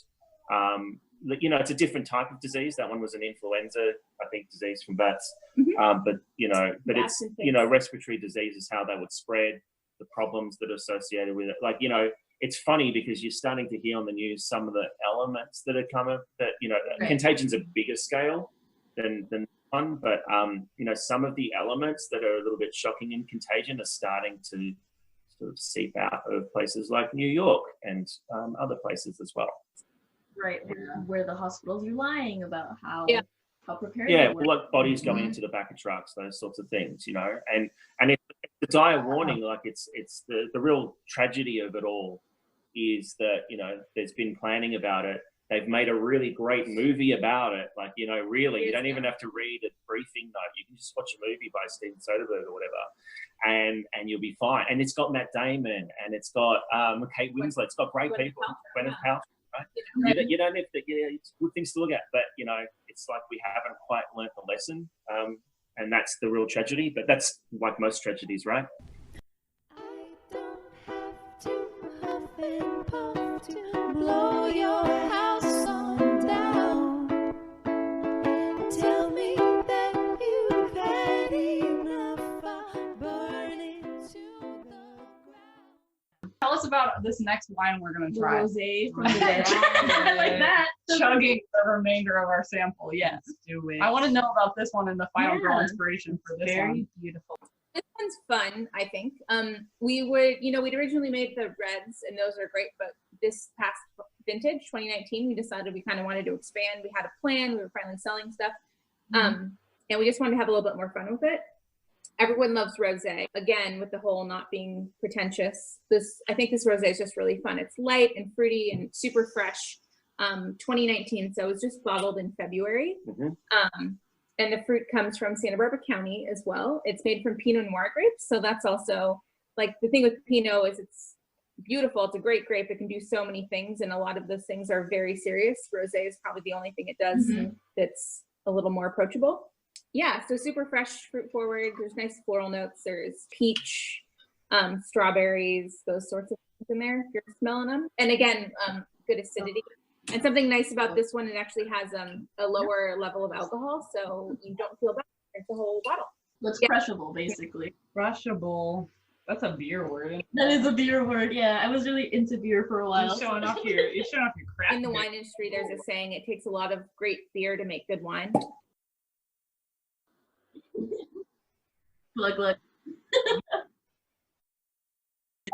You know, it's a different type of disease. That one was an influenza, I think, disease from bats. But it's, you know, respiratory disease is how they would spread, the problems that are associated with it. Like, you know, it's funny because you're starting to hear on the news some of the elements that are coming, that, you know, Contagion's a bigger scale than one, but, you know, some of the elements that are a little bit shocking in Contagion are starting to sort of seep out of places like New York and other places as well. Right, where the hospitals are lying about how prepared they were. Well, like bodies going into the back of trucks, those sorts of things, you know, and it's the dire warning. Like it's the real tragedy of it all is that, you know, there's been planning about it. They've made a really great movie about it. Like, you know, really, you don't even have to read a briefing note. You can just watch a movie by Steven Soderbergh or whatever, and you'll be fine. And it's got Matt Damon, and it's got Kate Winslet. It's got great people. Gwyneth Paltrow. Right? You don't have to. It's good things to look at, but you know, it's like we haven't quite learnt the lesson, and that's the real tragedy. But that's like most tragedies, right? Blow your house on down. Tell me that you've had enough of burning to the ground. Tell us about this next wine we're going to try. Rosé from the dead. Like that. Chugging the remainder of our sample. Yes. Do it. I want to know about this one and the final girl inspiration for this Very one. beautiful. This one's fun, I think. We'd originally made the reds, and those are great, but this past vintage, 2019, we decided we kind of wanted to expand. We had a plan. We were finally selling stuff, and we just wanted to have a little bit more fun with it. Everyone loves rosé. Again, with the whole not being pretentious. I think this rosé is just really fun. It's light and fruity and super fresh. 2019, so it was just bottled in February. And the fruit comes from Santa Barbara County as well. It's made from Pinot Noir grapes. So that's also, like, the thing with Pinot is it's beautiful. It's a great grape. It can do so many things. And a lot of those things are very serious. Rosé is probably the only thing it does that's a little more approachable. Yeah, so super fresh, fruit forward. There's nice floral notes. There's peach, strawberries, those sorts of things in there if you're smelling them. And again, good acidity. And something nice about this one, it actually has a lower level of alcohol, so you don't feel bad. It's a whole bottle. It's crushable, basically. Crushable. That's a beer word. That is a beer word, yeah. I was really into beer for a while. You're showing off your craft. In the wine industry, there's a saying, it takes a lot of great beer to make good wine. Look.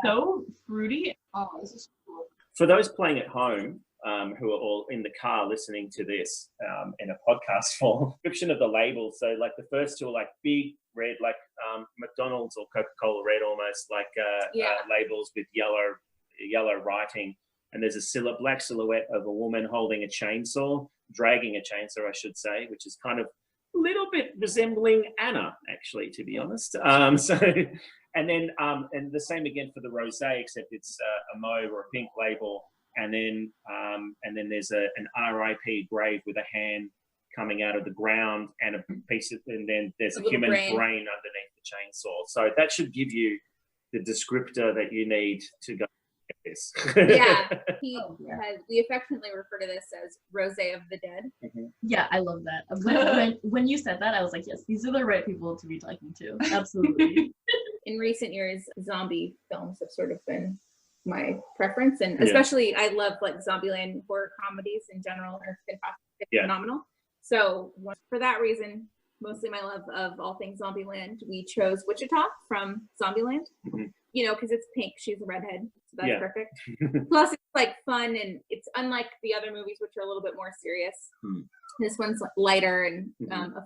So fruity. Oh, this is cool. For those playing at home, who are all in the car listening to this in a podcast form, description of the label. So like the first two are like big red, like McDonald's or Coca-Cola red almost, like labels with yellow writing. And there's a black silhouette of a woman holding a chainsaw, dragging a chainsaw, I should say, which is kind of a little bit resembling Anna, actually, to be honest. And the same again for the rosé, except it's a mauve or a pink label. And then there's an RIP grave with a hand coming out of the ground and a piece of, and then there's a human brain underneath the chainsaw. So that should give you the descriptor that you need to go get this. Yeah, we affectionately refer to this as Rosé of the Dead. Yeah, I love that. When you said that, I was like, yes, these are the right people to be talking to. Absolutely. In recent years, zombie films have sort of been my preference, and especially I love like Zombieland horror comedies in general are phenomenal. So for that reason, mostly my love of all things Zombieland, we chose Wichita from Zombieland. You know, because it's pink, she's a redhead, so that's perfect. Plus, it's like fun, and it's unlike the other movies, which are a little bit more serious. This one's lighter and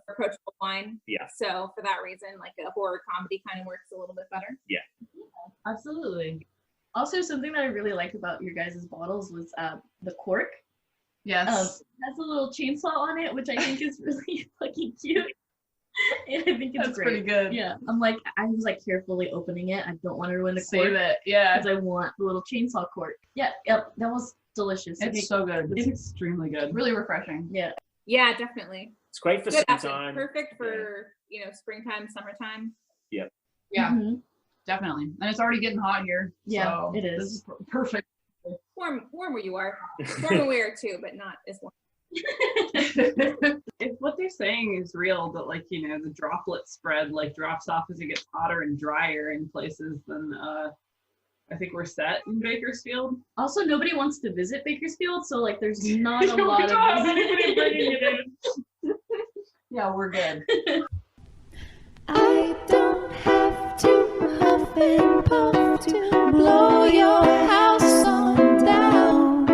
approachable wine. So for that reason, like a horror comedy kind of works a little bit better. Absolutely. Also, something that I really liked about your guys' bottles was the cork. Yes. Has a little chainsaw on it, which I think is really fucking cute. And I think it's That's great. pretty good. Yeah. I was like carefully opening it. I don't want to ruin the Save cork. it. Yeah. Because I want the little chainsaw cork. Yeah. Yep. That was delicious. It's so good. It's extremely good. Really refreshing. Yeah. Yeah, definitely. It's great for springtime. Perfect for you know, springtime, summertime. Yeah. Mhm. Definitely. And it's already getting hot here. Yeah, so it is. This is perfect. Warm where you are. Warm where we are too, but not as warm. If what they're saying is real, that like, you know, the droplet spread like drops off as it gets hotter and drier in places, then I think we're set in Bakersfield. Also, nobody wants to visit Bakersfield, so like there's not a We lot don't have of anybody bringing it in. Yeah, we're good. I don't have to huff and puff to blow your house on down.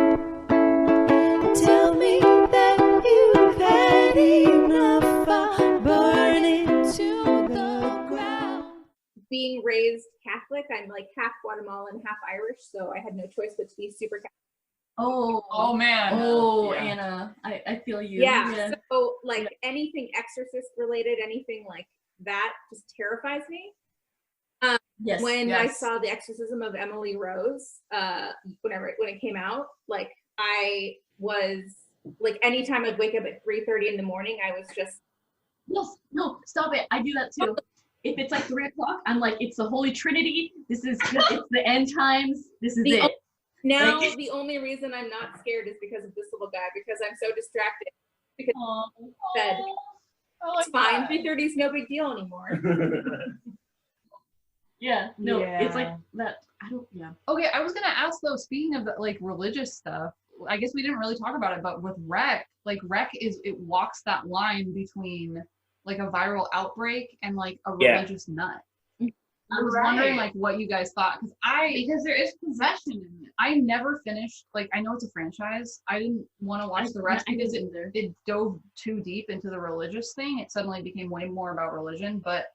Tell me that you've had enough, I'll burn it to the ground. Being raised Catholic, I'm like half Guatemalan, half Irish, so I had no choice but to be super Catholic. Oh man. Oh, Yeah. Anna, I feel you. Yeah. So like anything exorcist related, anything like that just terrifies me. Yes. When I saw The Exorcism of Emily Rose, when it came out, like I was like, anytime I'd wake up at 3:30 in the morning, I was just Yes. No, stop it. I do that too. If it's like 3 o'clock, I'm like, it's the Holy Trinity. This is it's the end times. This is it. Now Like, the only reason I'm not scared is because of this little guy, because I'm so distracted. Because bed. It's fine. 3:30 is no big deal anymore. yeah. No, it's like Yeah. that. I don't. Yeah. Okay, I was gonna ask though, speaking of like religious stuff, I guess we didn't really talk about it, but with Rec, like Rec it walks that line between like a viral outbreak and like a religious nut. I was wondering like what you guys thought, because there is possession in it. I never finished, like I know it's a franchise. I didn't want to watch the rest because it dove too deep into the religious thing. It suddenly became way more about religion, but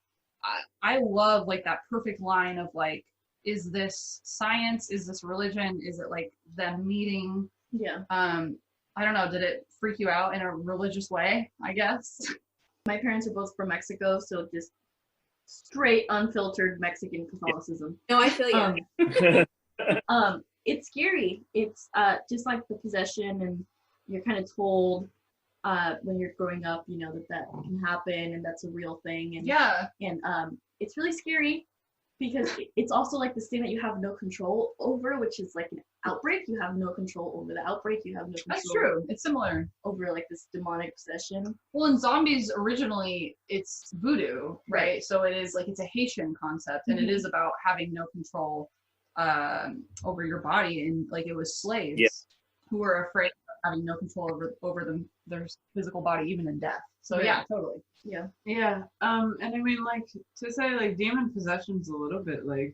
I love like that perfect line of like, is this science? Is this religion? Is it like them meeting? Yeah. I don't know. Did it freak you out in a religious way? I guess. My parents are both from Mexico, so just straight unfiltered Mexican Catholicism. No, I feel you. It's scary. It's just like the possession, and you're kind of told when you're growing up, you know, that can happen and that's a real thing. And and it's really scary because it's also like this thing that you have no control over, which is like an outbreak. You have no control over the outbreak. You have no control. That's true. It's similar. Over like this demonic possession. Well, in zombies, originally it's voodoo, right? So it is like, it's a Haitian concept, and it is about having no control over your body, and like it was slaves who were afraid of having no control over their physical body, even in death. So yeah, totally. Yeah. Yeah. And I mean, like, to say like demon possession's a little bit like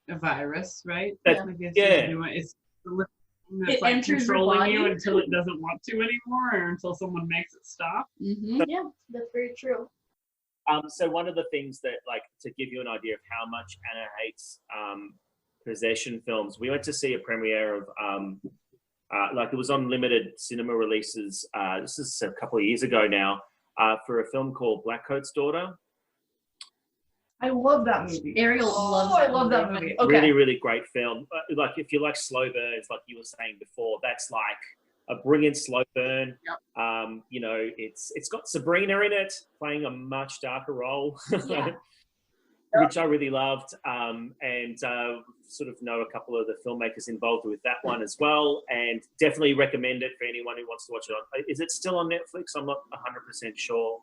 a virus, right? That's, Like, it's the little thing that's It like enters your controlling you body. until it doesn't want to anymore, or until someone makes it stop. Yeah, that's very true. So one of the things that, like, to give you an idea of how much Anna hates possession films, we went to see a premiere of like, it was on limited cinema releases. This is a couple of years ago now, for a film called Blackcoat's Daughter. I love that movie. Ariel loves that. I love that movie. Okay. Really, really great film. Like, if you like slow burns, like you were saying before, that's like a brilliant slow burn. You know, it's got Sabrina in it, playing a much darker role, which I really loved. And sort of know a couple of the filmmakers involved with that one as well, and definitely recommend it for anyone who wants to watch it on. Is it still on Netflix? I'm not 100% sure.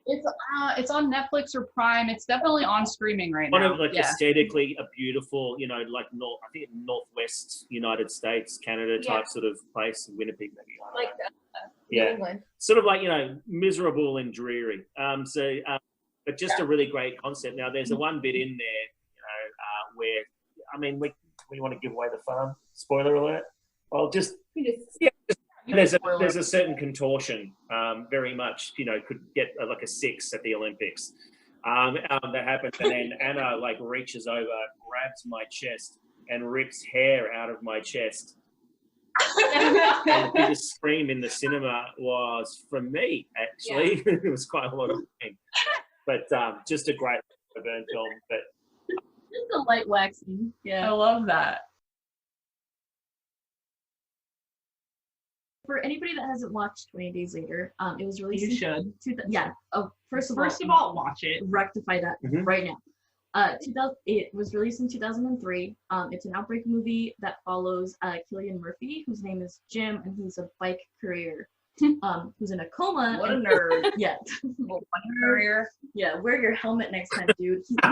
It's on Netflix or Prime. It's definitely on streaming right now. Kind of like aesthetically a beautiful, you know, like I think Northwest United States, Canada type sort of place, Winnipeg maybe. Like New England. Sort of like, you know, miserable and dreary. But just a really great concept. Now there's a one bit in there, you know, where, I mean, we want to give away the farm. Spoiler alert. I'll just there's a certain contortion, very much, you know, could get like a 6 at the Olympics. That happens, and then Anna like reaches over, grabs my chest, and rips hair out of my chest. And the biggest scream in the cinema was from me. Actually, it was quite a lot of pain, but just a great burn film. But just a light waxing. I love that. For anybody that hasn't watched 20 Days Later, it was released. You should. First of all, watch it. Rectify that right now. It was released in 2003. It's an outbreak movie that follows Cillian Murphy, whose name is Jim, and he's a bike courier. Who's in a coma. What a nerd. Yeah. Bike courier. Yeah, wear your helmet next time, dude. He's in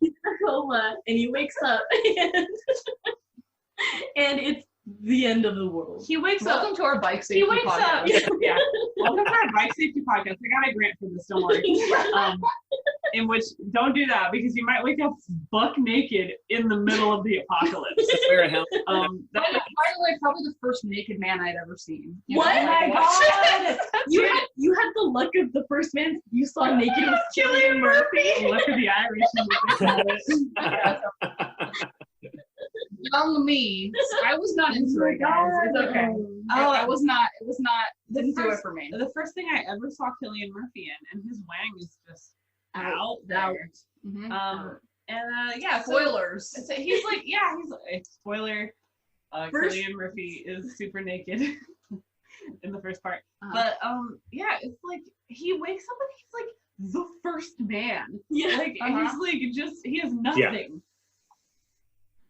a coma, and he wakes up, and it's the end of the world. He wakes up. Welcome to our bike safety podcast. Yeah. Welcome to our bike safety podcast. I got a grant for this, don't worry. In which, don't do that because you might wake up buck naked in the middle of the apocalypse. wear a helmet. By the way, probably the first naked man I'd ever seen. What? Oh my God! You had the luck of the first man you saw naked was Cillian Murphy. Look at the Irish. Young me, I was not into it, guys. It's okay. I was not. It was not. Didn't do it for me. The first thing I ever saw Cillian Murphy in, and his wang is just out there. Mm-hmm. Spoilers. So he's like, spoiler. Cillian Murphy is super naked in the first part, but it's like he wakes up and he's like the first man. Yeah, like he's like he has nothing. Yeah.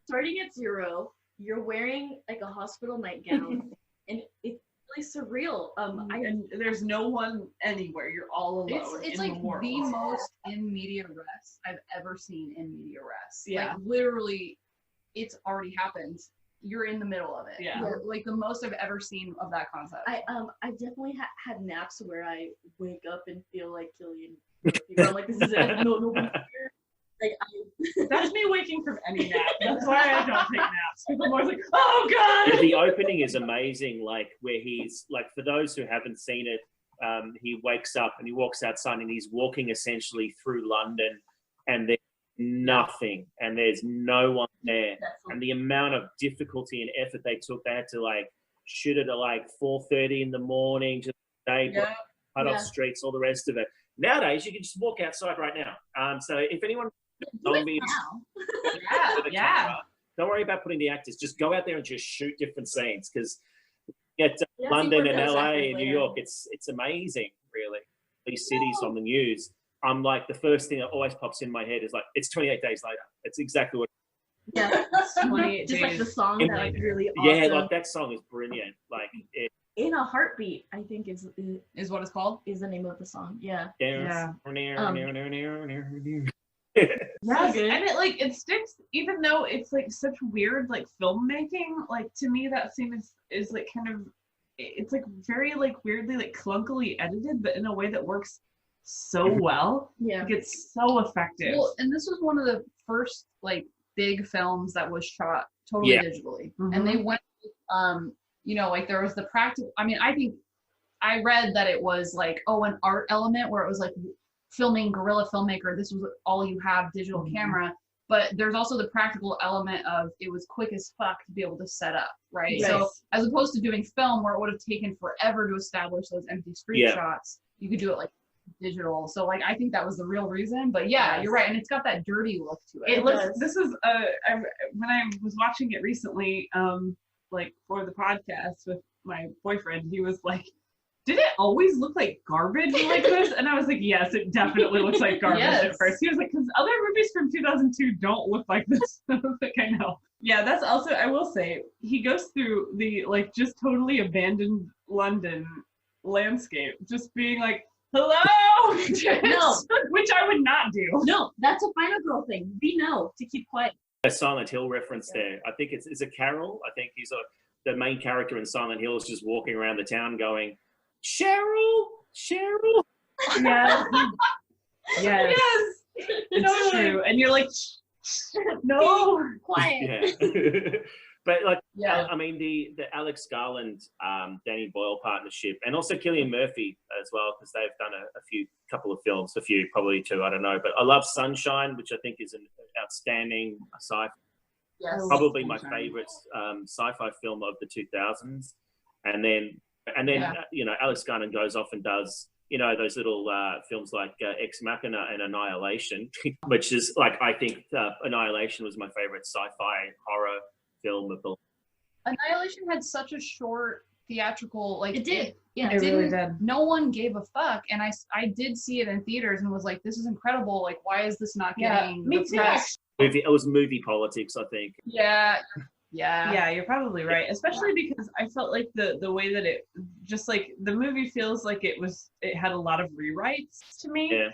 Starting at 0, you're wearing like a hospital nightgown, and it's really surreal. And there's no one anywhere. You're all alone. It's in like the world. the most in media res I've ever seen in media res. Yeah, like literally, it's already happened. You're in the middle of it. Yeah, like the most I've ever seen of that concept. I definitely had naps where I wake up and feel like Cillian Murphy. I'm like, this is it. No here. Like that's me waking from any nap. That's why I don't take naps. Because I'm always like, oh God. Yeah, the opening is amazing. Like where he's like, for those who haven't seen it, he wakes up and he walks outside and he's walking essentially through London, and there's nothing, and there's no one there, and the amount of difficulty and effort they took. They had to like shoot it at like 4:30 in the morning, just cut off streets, all the rest of it. Nowadays, you can just walk outside right now. So if anyone zombies, don't worry about putting the actors. Just go out there and just shoot different scenes, because London and LA and New York, it's amazing, really. These cities on the news. I'm like, the first thing that always pops in my head is like, it's 28 days later. It's exactly what. Yeah, 28 just days. like the song that like really awesome. Yeah, like that song is brilliant. Like In a Heartbeat, I think is what it's called. Is the name of the song. Yeah. Yeah. Yes, and it sticks, even though it's like such weird like filmmaking. Like to me, that scene is like kind of, it's like very like weirdly like clunkily edited, but in a way that works so well. Yeah, like, it's so effective. Well, and this was one of the first like big films that was shot totally digitally, and they went, like there was the practical. I mean, I think I read that it was like an art element where it was like filming guerrilla filmmaker. This was all you have, digital camera. But there's also the practical element of it was quick as fuck to be able to set up, right? Yes. So as opposed to doing film where it would have taken forever to establish those empty street shots, you could do it like digital. So like I think that was the real reason. But you're right, and it's got that dirty look to it. It looks. This is when I was watching it recently, like for the podcast with my boyfriend, he was like, did it always look like garbage like this? And I was like, yes, it definitely looks like garbage at first. He was like, because other movies from 2002 don't look like this. I was like, I know. Yeah, that's also, I will say, he goes through the like just totally abandoned London landscape, just being like, hello, No. which I would not do. No, that's a final girl thing. Be no to keep quiet. A Silent Hill reference there. I think is it Carol? I think he's the main character in Silent Hill is just walking around the town going, Cheryl. Yeah. Yes. Yes. It's true. And you're like, no. Quiet. Yeah. But like, Yeah. I mean, the Alex Garland, Danny Boyle partnership, and also Cillian Murphy as well, because they've done a couple of films, probably two, I don't know. But I love Sunshine, which I think is an outstanding sci-fi. Yes. Probably my favorite sci-fi film of the 2000s. And then you know, Alex Garland goes off and does, you know, those little films like Ex Machina and Annihilation, which is like, I think Annihilation was my favorite sci-fi horror film of the. Annihilation had such a short theatrical, like It did. Yeah. It really did. No one gave a fuck, and I did see it in theaters and was like, this is incredible. Like, why is this not getting me the too. press? It was movie politics, I think. Yeah. Yeah, you're probably right. Especially because I felt like the way that it just like the movie feels like it had a lot of rewrites to me. Yeah.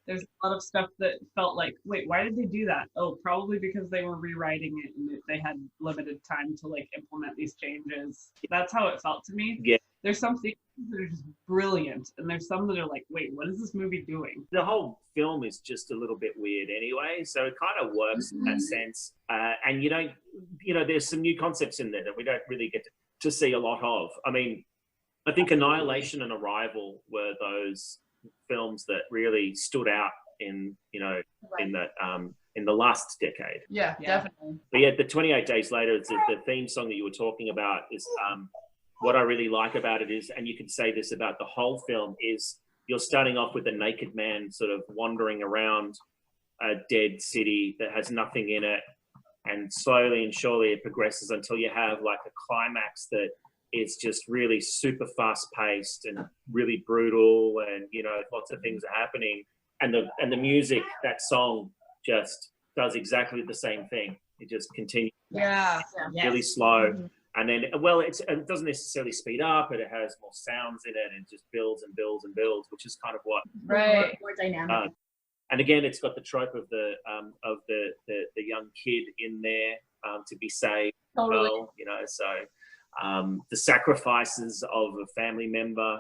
There's a lot of stuff that felt like, wait, why did they do that? Oh, probably because they were rewriting it and they had limited time to like implement these changes. That's how it felt to me. Yeah. There's some things that are just brilliant, and there's some that are like, wait, what is this movie doing? The whole film is just a little bit weird anyway, so it kind of works in that sense. And you know, there's some new concepts in there that we don't really get to see a lot of. I mean, I think Annihilation and Arrival were those films that really stood out in, you know, in the last decade. Yeah, definitely. But yeah, the 28 Days Later, it's the theme song that you were talking about is what I really like about it is, and you could say this about the whole film, is you're starting off with a naked man sort of wandering around a dead city that has nothing in it, and slowly and surely it progresses until you have like a climax that is just really super fast paced and really brutal, and you know, lots of things are happening, and the music, that song just does exactly the same thing. It just continues really slow. Mm-hmm. And then, well, it doesn't necessarily speed up, but it has more sounds in it, and it just builds and builds and builds, which is kind of what. Right. More dynamic. And again, it's got the trope of the young kid in there to be saved. Totally. Well, you know, so the sacrifices of a family member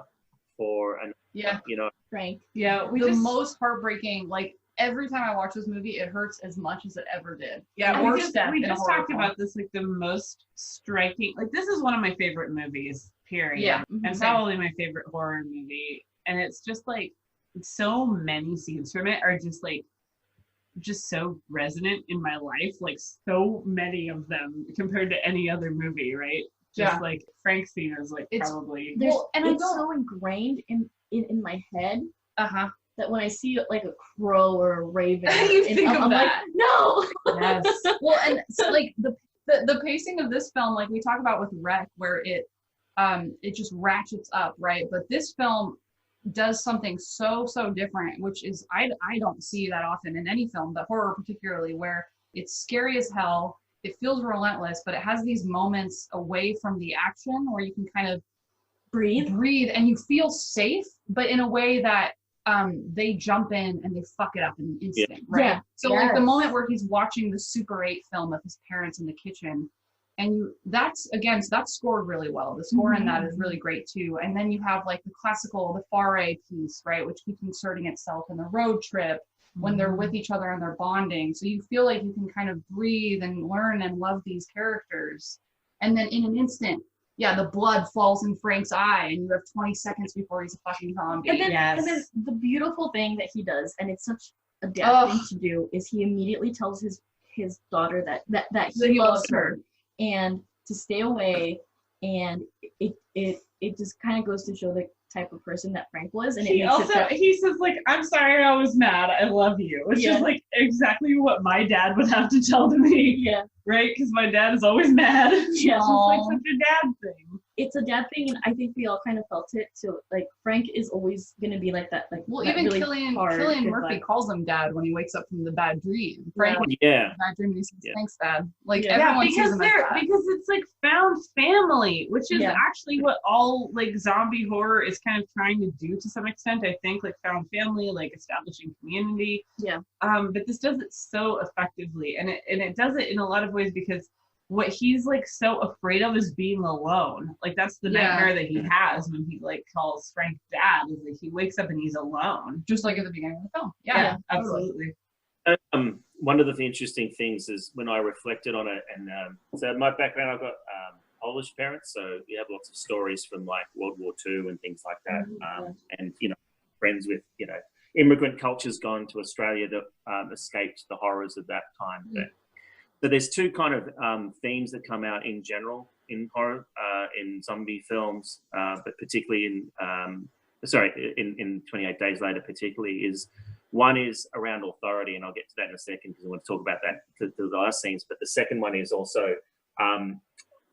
for you know. Frank. Yeah, The most heartbreaking, like every time I watch this movie, it hurts as much as it ever did. Yeah, Worst death we in a just horror talked film. about this, like the most striking, like this is one of my favorite movies, period. Yeah, And same. probably my favorite horror movie. And it's just like, so many scenes from it are just like, just so resonant in my life, like so many of them compared to any other movie, right? Just like Frank's scene is like probably. It's so ingrained in my head that when I see like a crow or a raven, You think of I'm like, that. no. Yes. Well, and so like the pacing of this film, like we talk about with Wreck, where it just ratchets up, right? But this film does something so different, which is I don't see that often in any film, but horror particularly, where it's scary as hell, it feels relentless, but it has these moments away from the action where you can kind of breathe and you feel safe, but in a way that they jump in and they fuck it up in an instant, right? Yeah. So like the moment where he's watching the Super 8 film of his parents in the kitchen, and that's scored really well. The score in that is really great too. And then you have like the Faray piece, right, which keeps inserting itself in the road trip when they're with each other and they're bonding. So you feel like you can kind of breathe and learn and love these characters. And then in an instant, the blood falls in Frank's eye, and you have 20 seconds before he's a fucking zombie. And then the beautiful thing that he does, and it's such a dad thing to do, is he immediately tells his daughter that he loves her and to stay away. And it just kind of goes to show the type of person that Frank was. And he says like, I'm sorry I was mad, I love you. It's just like exactly what my dad would have to tell to me. Yeah. Right? Because my dad is always mad. Yeah. It's like such a dad thing. it's a dad thing, and I think we all kind of felt it. So like Frank is always gonna be like that. Like Well, that even really Cillian hard Murphy goodbye. calls him dad when he wakes up from the bad dream. Frank wakes Yeah. up from the bad dream and he says, Yeah. "Thanks, Dad." Like Yeah. everyone sees because him as that. because it's like found family, which is Yeah. actually what all like zombie horror is kind of trying to do to some extent. I think like found family, like establishing community. Yeah. But this does it so effectively, and it does it in a lot of ways because what he's like so afraid of is being alone. Like that's the Yeah. nightmare that he has when he like calls Frank dad, is that he wakes up and he's alone. Just like at the beginning of the film. Yeah, totally. absolutely. One of the interesting things is when I reflected on it, and so my background, I've got Polish parents, so we have lots of stories from like World War II and things like that, and you know, friends with immigrant cultures gone to Australia that escaped the horrors of that time. But so there's two kind of themes that come out in general in horror, in zombie films, but particularly in 28 Days Later, particularly is one is around authority, and I'll get to that in a second because I want to talk about that to the last scenes. But the second one is also,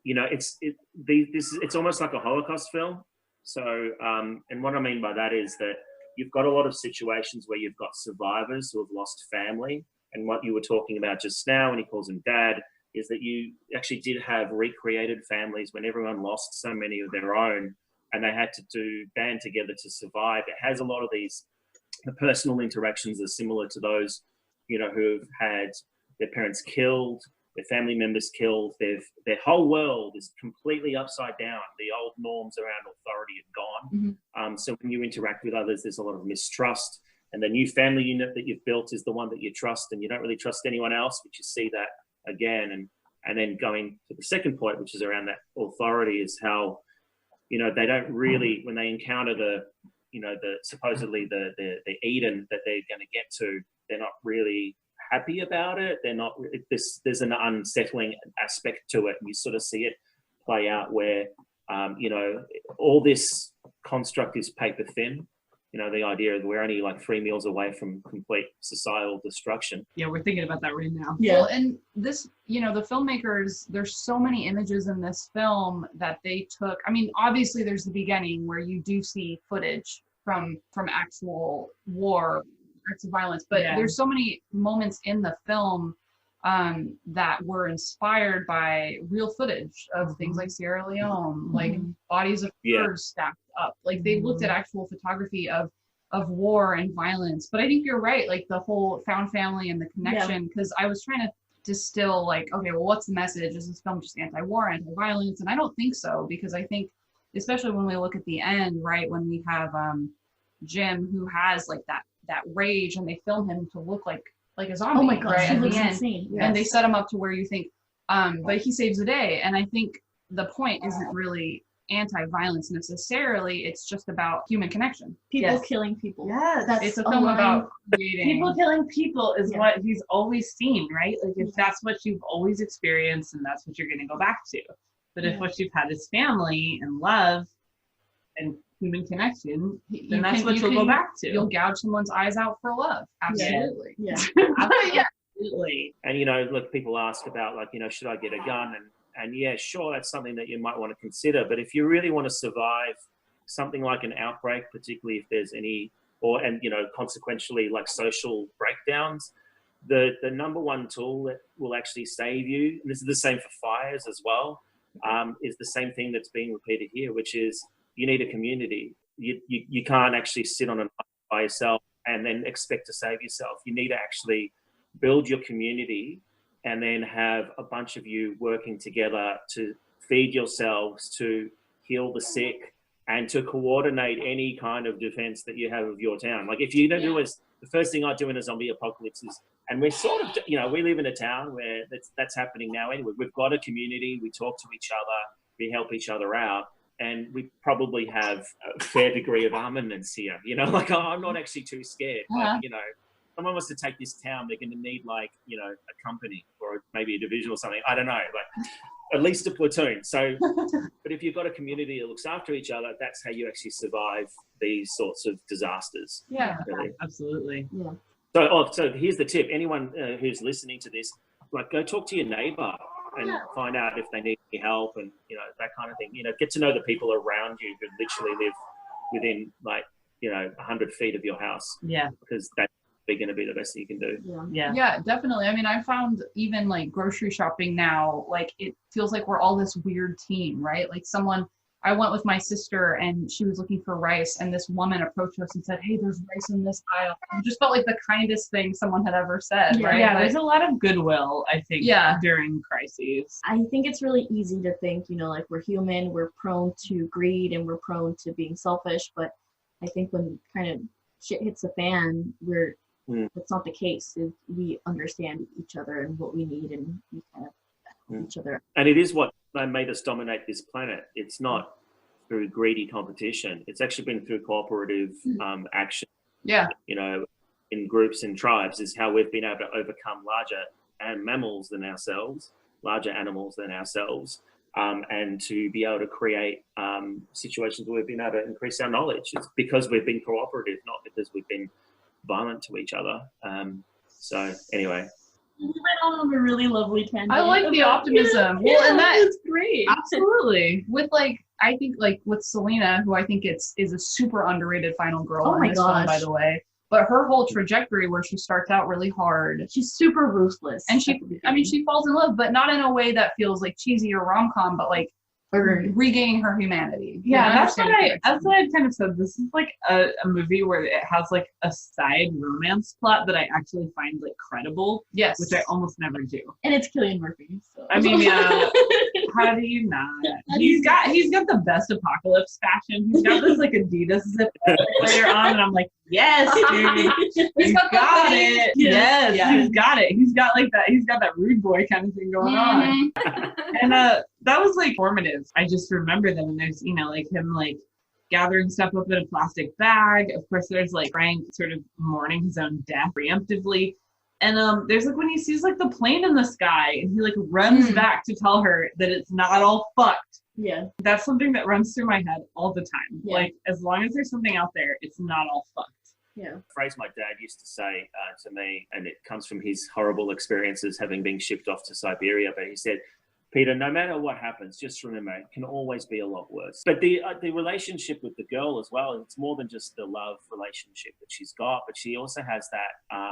it's almost like a Holocaust film. So, and what I mean by that is that you've got a lot of situations where you've got survivors who have lost family. And what you were talking about just now when he calls him dad is that you actually did have recreated families when everyone lost so many of their own and they had to band together to survive. It has a lot of the personal interactions are similar to those, who've had their parents killed, their family members killed, their whole world is completely upside down. The old norms around authority are gone. So when you interact with others, there's a lot of mistrust. And the new family unit that you've built is the one that you trust, and you don't really trust anyone else, but you see that again. And then going to the second point, which is around that authority, is how, they don't really, when they encounter the supposedly the Eden that they're going to get to, they're not really happy about it. They're not, there's an unsettling aspect to it. And you sort of see it play out where, all this construct is paper thin. The idea of we're only like 3 meals away from complete societal destruction. Yeah, we're thinking about that right now. Yeah. Well, and this, the filmmakers, there's so many images in this film that they took. I mean, obviously there's the beginning where you do see footage from actual war, acts of violence, but there's so many moments in the film that were inspired by real footage of things like Sierra Leone, like bodies of Kurds stacked up. Like they looked at actual photography of war and violence. But I think you're right, like the whole found family and the connection, because I was trying to distill like, okay, well, what's the message? Is this film just anti-war, anti-violence? And I don't think so, because I think, especially when we look at the end, right, when we have Jim, who has like that rage, and they film him to look like a zombie. Oh my gosh, right, he at looks the end. insane. Yes. And they set him up to where you think, but he saves the day. And I think the point isn't really anti-violence necessarily. It's just about human connection. People killing people. Yes. It's a film about creating. People killing people is what he's always seen, right? Like if that's what you've always experienced, and that's what you're going to go back to. But if what you've had is family and love and human connection, then that's what you'll go back to. You'll gouge someone's eyes out for love. Absolutely. Yeah. Absolutely. And look, people ask about like, should I get a gun? And yeah, sure, that's something that you might want to consider. But if you really want to survive something like an outbreak, particularly if there's any, consequentially like social breakdowns, the number one tool that will actually save you, and this is the same for fires as well, is the same thing that's being repeated here, which is you need a community. You can't actually sit on an island by yourself and then expect to save yourself. You need to actually build your community and then have a bunch of you working together to feed yourselves, to heal the sick, and to coordinate any kind of defense that you have of your town. Like if you don't do is the first thing I do in a zombie apocalypse is, and we're sort of, we live in a town where that's happening now anyway. We've got a community, we talk to each other, we help each other out, and we probably have a fair degree of armaments here. Like I'm not actually too scared. Like, someone wants to take this town, they're going to need like, a company or maybe a division or something. I don't know, like at least a platoon. So, but if you've got a community that looks after each other, that's how you actually survive these sorts of disasters. Yeah, really. Absolutely. Yeah. So here's the tip. Anyone who's listening to this, like go talk to your neighbor and find out if they need any help. And, that kind of thing. You know, get to know the people around you who literally live within, like, you know, 100 feet of your house. Yeah. Because that's going to be the best thing you can do. Yeah, definitely. I mean, I found even like grocery shopping now, like it feels like we're all this weird team, right? Like I went with my sister and she was looking for rice, and this woman approached us and said, "Hey, there's rice in this aisle." It just felt like the kindest thing someone had ever said, right? Yeah, like, there's a lot of goodwill, I think, during crises. I think it's really easy to think, you know, like we're human, we're prone to greed and we're prone to being selfish, but I think when kind of shit hits the fan, that's not the case. We understand each other and what we need, and we kind of help each other. And it is what made us dominate this planet. It's not through greedy competition. It's actually been through cooperative action. Yeah. You know, in groups and tribes is how we've been able to overcome larger mammals than ourselves, larger animals than ourselves, and to be able to create situations where we've been able to increase our knowledge. It's because we've been cooperative, not because we've been violent to each other. So anyway. We went on a really lovely tangent. I like the optimism. Yeah, well, and that's great. Absolutely. With like, I think like with Selena, who I think is a super underrated final girl. Oh in my this film, gosh. by the way. But her whole trajectory, where she starts out really hard, She's super ruthless. and she falls in love, but not in a way that feels like cheesy or rom-com, but like regaining her humanity. Yeah, that's what I kind of said. This is like a movie where it has like a side romance plot that I actually find like credible. Yes. Which I almost never do. And it's Cillian Murphy. So. I mean, yeah. How do you not? He's got the best apocalypse fashion. He's got this like Adidas zip later on, and I'm like, yes, dude, he's got it. Yes, he's got it. He's got like that. He's got that rude boy kind of thing going on. And that was like formative. I just remember them, and there's, you know, like him like gathering stuff up in a plastic bag. Of course, there's like Frank sort of mourning his own death preemptively. And there's like when he sees like the plane in the sky, and he like runs back to tell her that it's not all fucked. Yeah. That's something that runs through my head all the time. Yeah. Like, as long as there's something out there, it's not all fucked. Yeah. Phrase my dad used to say to me, and it comes from his horrible experiences having been shipped off to Siberia, but he said, "Peter, no matter what happens, just remember it can always be a lot worse." But the relationship with the girl as well, it's more than just the love relationship that she's got, but she also has that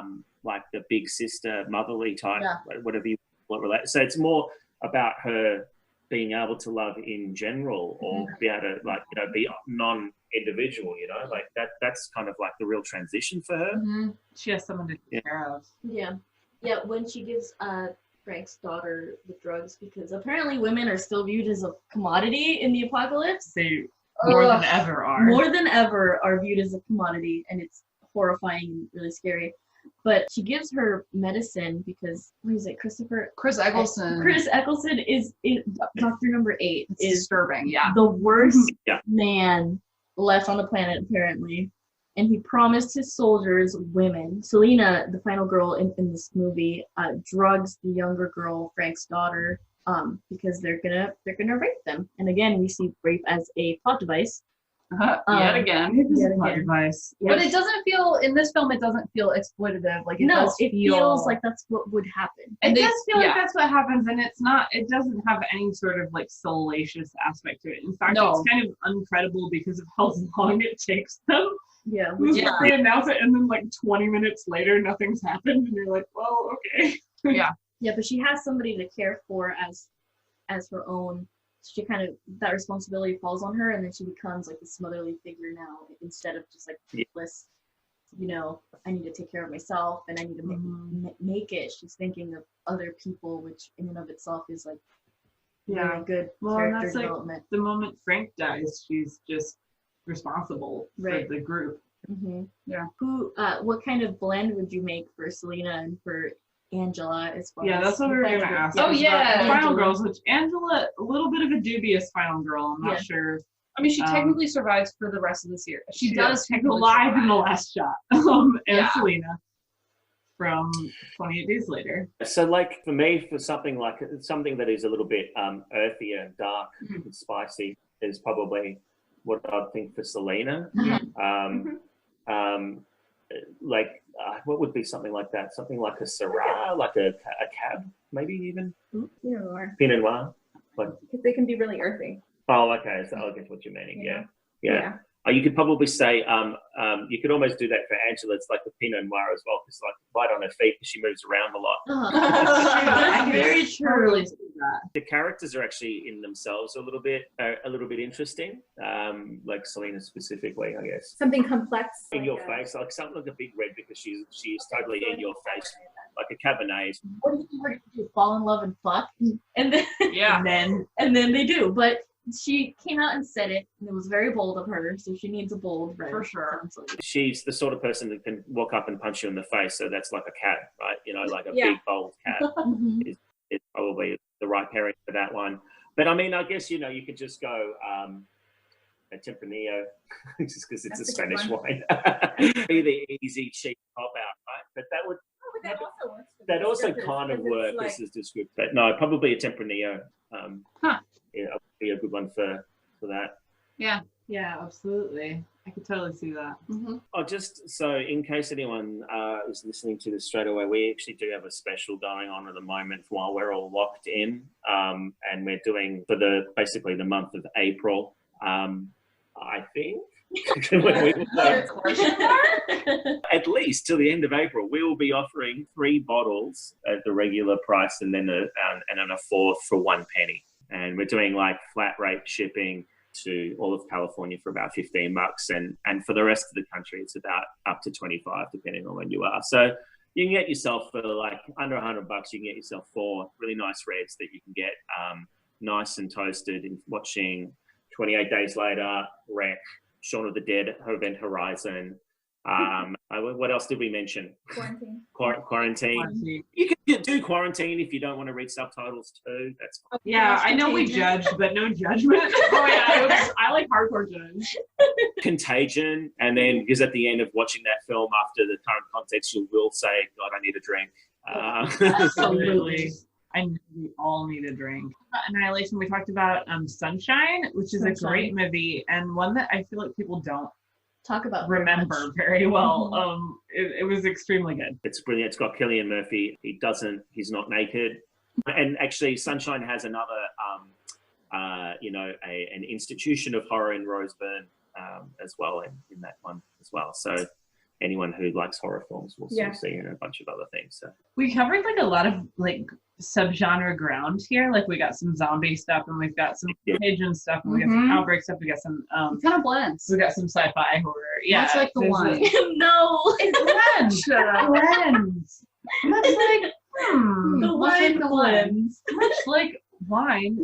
like the big sister, motherly type, whatever you want relate. So it's more about her being able to love in general, or be able to, like, you know, be non-individual, you know, like that's kind of like the real transition for her. She has someone to take care of. Yeah. Yeah, when she gives Frank's daughter the drugs, because apparently women are still viewed as a commodity in the apocalypse. They more than ever are. More than ever are viewed as a commodity, and it's horrifying and really scary. But she gives her medicine because, what is it, Chris Eccleston is Doctor Number 8 It's is disturbing. Yeah. the worst man left on the planet, apparently. And he promised his soldiers women. Selena, the final girl in this movie, drugs the younger girl, Frank's daughter, because they're gonna rape them. And again, we see rape as a plot device. Yet again. It is a plot device. But it doesn't feel, in this film, it doesn't feel exploitative. Like, it feels like that's what would happen. It does feel like that's what happens, and it doesn't have any sort of like salacious aspect to it. In fact, it's kind of uncredible because of how long it takes them. Yeah. They announce it, and then like 20 minutes later, nothing's happened, and you're like, well, okay. Yeah. Yeah, but she has somebody to care for as her own. She kind of, that responsibility falls on her, and then she becomes like this motherly figure now, instead of just like toothless, you know, I need to take care of myself and I need to make it. She's thinking of other people, which in and of itself is like really good character development. Like the moment Frank dies, she's just responsible for the group. Yeah. What kind of blend would you make for Selena and for Angela as far as that's what we were going to ask. Final girls, which Angela, a little bit of a dubious final girl. I'm not sure. I mean, she technically survives for the rest of the series. She does technically alive survive. in the last shot. And Selena from 28 Days Later. So, like, for me, for something that is a little bit earthier and dark and spicy is probably what I think for Selena. What would be something like that? Something like a Syrah, like a cab, maybe even. Pinot Noir. Because they can be really earthy. Oh, okay. So I get what you're meaning. Yeah. Yeah. You could probably say, you could almost do that for Angela. It's like the Pinot Noir as well, because like light on her feet because she moves around a lot. That's very true. The characters are actually in themselves a little bit interesting. Like Selena specifically, I guess. Something complex. In your face, like something like a big red because she's totally in your face, like a Cabernet. What do you think we're gonna do? Fall in love and fuck? And then Yeah. and then they do, but. She came out and said it, and it was very bold of her, so she needs a bold red. For sure. She's the sort of person that can walk up and punch you in the face, so that's like a cat, right? You know, like a Yeah. big, bold cat is probably the right pairing for that one. But I mean, I guess, you know, you could just go a Tempranillo, just because it's That's a a good Spanish wine. Be the easy, cheap cop-out, right? But that would That also works. For that also descriptors, kind of because it's works like- as a descriptor. But no, probably a Tempranillo. Huh. Yeah, would be a good one for that. Yeah. Yeah, absolutely. I could totally see that. Oh, just so in case anyone is listening to this straight away, we actually do have a special going on at the moment while we're all locked in, and we're doing for basically the month of April. I think at least till the end of April, we will be offering 3 bottles at the regular price, and then a fourth for 1 penny. And we're doing like flat rate shipping to all of California for about $15, and for the rest of the country, it's about up to $25, depending on when you are. So you can get yourself for like under $100. You can get yourself 4 really nice reds that you can get nice and toasted. And watching 28 Days Later, Wreck, Shaun of the Dead, Event Horizon. What else did we mention? Quarantine. You can do Quarantine if you don't want to read subtitles too. That's fine. Yeah, I know we judged, but no judgment. Oh yeah, I like hardcore judge. Contagion, and then because at the end of watching that film, after the current context, you will say, "God, I need a drink." Absolutely. I know we all need a drink. Annihilation, we talked about Sunshine, which is a great movie, and one that I feel like people don't Talk about remember very well. It was extremely good. It's brilliant. It's got Cillian Murphy. He's not naked. And actually, Sunshine has another, an institution of horror in Roseburn as well in that one as well. So anyone who likes horror films will sort of see and a bunch of other things. So we covered like a lot of like subgenre ground here. Like we got some zombie stuff, and we've got some Contagion stuff, and we got some outbreak stuff. We got some It kind of blends. we got some sci-fi horror. Yeah, Much like the there's wine. No. It blends. That's like The wine blends. much like wine,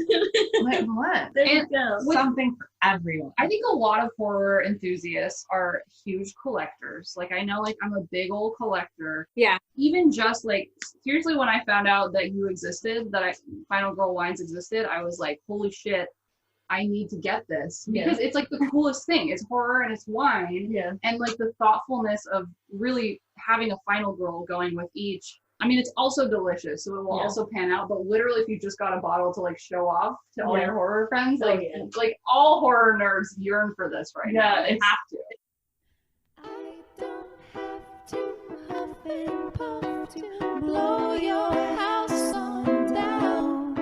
like blend. There you And go. Something for everyone. I think a lot of horror enthusiasts are huge collectors. Like I know, like I'm a big old collector. Yeah. Even just like seriously, when I found out that you existed, Final Girl Wines existed, I was like, holy shit, I need to get this because it's like the coolest thing. It's horror and it's wine. Yeah. And like the thoughtfulness of really having a Final Girl going with each. I mean, it's also delicious, so it will also pan out. But literally, if you just got a bottle to like show off to all your horror friends, like all horror nerds yearn for this right now. They have to. I don't have to huff and puff to blow your house on down.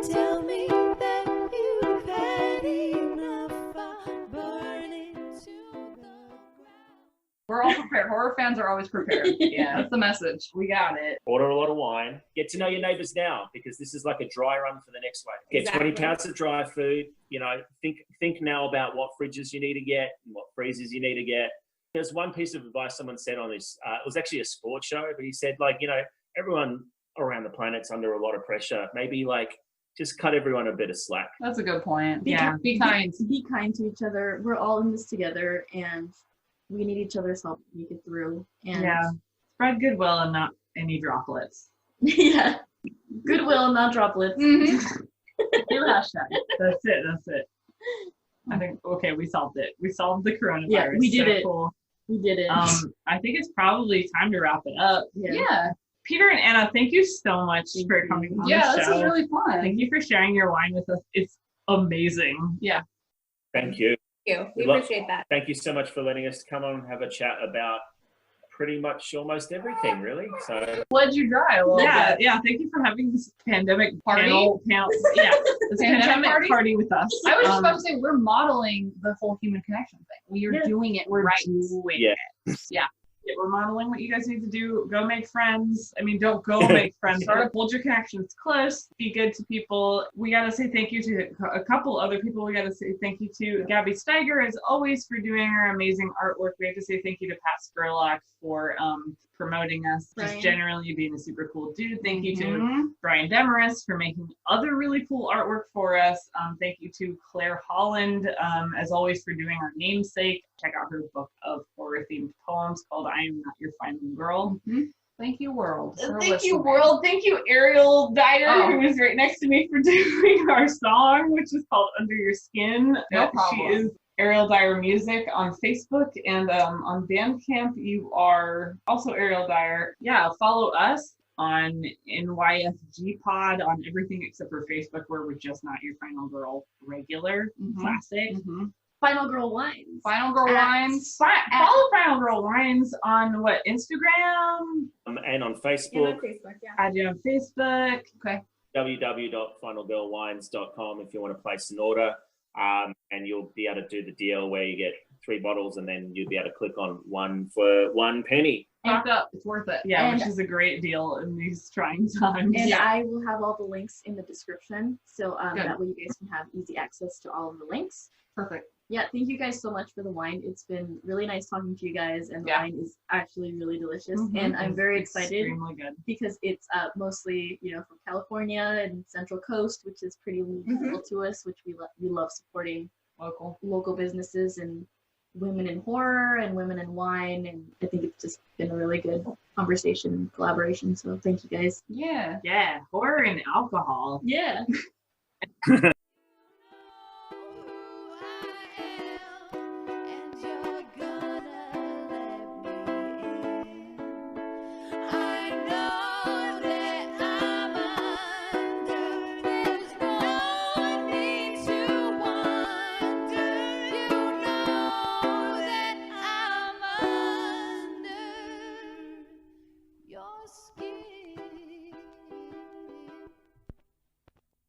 Tell me that you've had enough of burning to the ground. We're all prepared. Horror fans are always prepared. Yeah, that's the message. We got it. order a lot of wine. Get to know your neighbours now, because this is like a dry run for the next one. Get 20 pounds of dry food. You know, think now about what fridges you need to get and what freezers you need to get. There's one piece of advice someone said on this. It was actually a sports show, but he said, like, you know, everyone around the planet's under a lot of pressure. Maybe like just cut everyone a bit of slack. That's a good point. Be Be kind. Be kind to each other. We're all in this together, and we need each other's help to make it through. And Spread goodwill and not any droplets. yeah. Goodwill, not droplets. Mhm. New hashtag. That's it. I think, okay, we solved it. We solved the coronavirus. Yeah, we did it. Cool. We did it. I think it's probably time to wrap it up. Yeah. Peter and Anna, thank you so much for coming on Yeah, the this show. is really fun. Thank you for sharing your wine with us. It's amazing. Yeah. Thank you. Thank you. We Good luck. appreciate that. Thank you so much for letting us come on and have a chat about pretty much almost everything, really. So Bled you dry a little Yeah, bit. yeah. Thank you for having this pandemic Party? panel. Yeah, this Pandemic pandemic party with us. I was just about to say, we're modeling the whole human connection thing. We are Yeah. doing it We're right. doing Yeah. it. Yeah. We're modeling what you guys need to do. Go make friends. I mean, don't go make friends. Hold your connections close. Be good to people. We got to say thank you to a couple other people. We got to say thank you to Gabby Steiger, as always, for doing our amazing artwork. We have to say thank you to Pat Spurlock for promoting us, Brian. just generally being a super cool dude. Thank you to Mhm. Brian Demarest for making other really cool artwork for us. Thank you to Claire Holland, as always, for doing our namesake. Check out her book of horror-themed poems called I Am Not Your Final Girl. Thank you, world. for Thank you, listening. world. Thank you, Ariel Dyer, Oh. who is right next to me, for doing our song, which is called Under Your Skin. No She problem. is Ariel Dyer Music on Facebook, and on Bandcamp, you are also Ariel Dyer. Yeah, follow us on NYFG Pod on everything except for Facebook, where we're just Not Your Final Girl regular classic. Final Girl Wines. Final Girl Wines. Follow Final Girl Wines on what, Instagram? and on Yeah, Facebook, on Facebook, yeah. I do on Facebook. Okay. www.finalgirlwines.com if you want to place an order, and you'll be able to do the deal where you get 3 bottles, and then you'll be able to click on one for 1 penny. Stock up. It's worth it. Yeah, And- which is a great deal in these trying times. And Yeah. I will have all the links in the description, so Good. that way you guys can have easy access to all of the links. Perfect. Yeah, thank you guys so much for the wine. It's been really nice talking to you guys, and the Yeah. wine is actually really delicious. Mhm. And I'm very excited Extremely good. because it's mostly, from California and Central Coast, which is pretty local to us, which we love supporting local businesses and women in horror and women in wine. And I think it's just been a really good conversation and collaboration. So thank you guys. Yeah. Yeah, horror and alcohol. Yeah.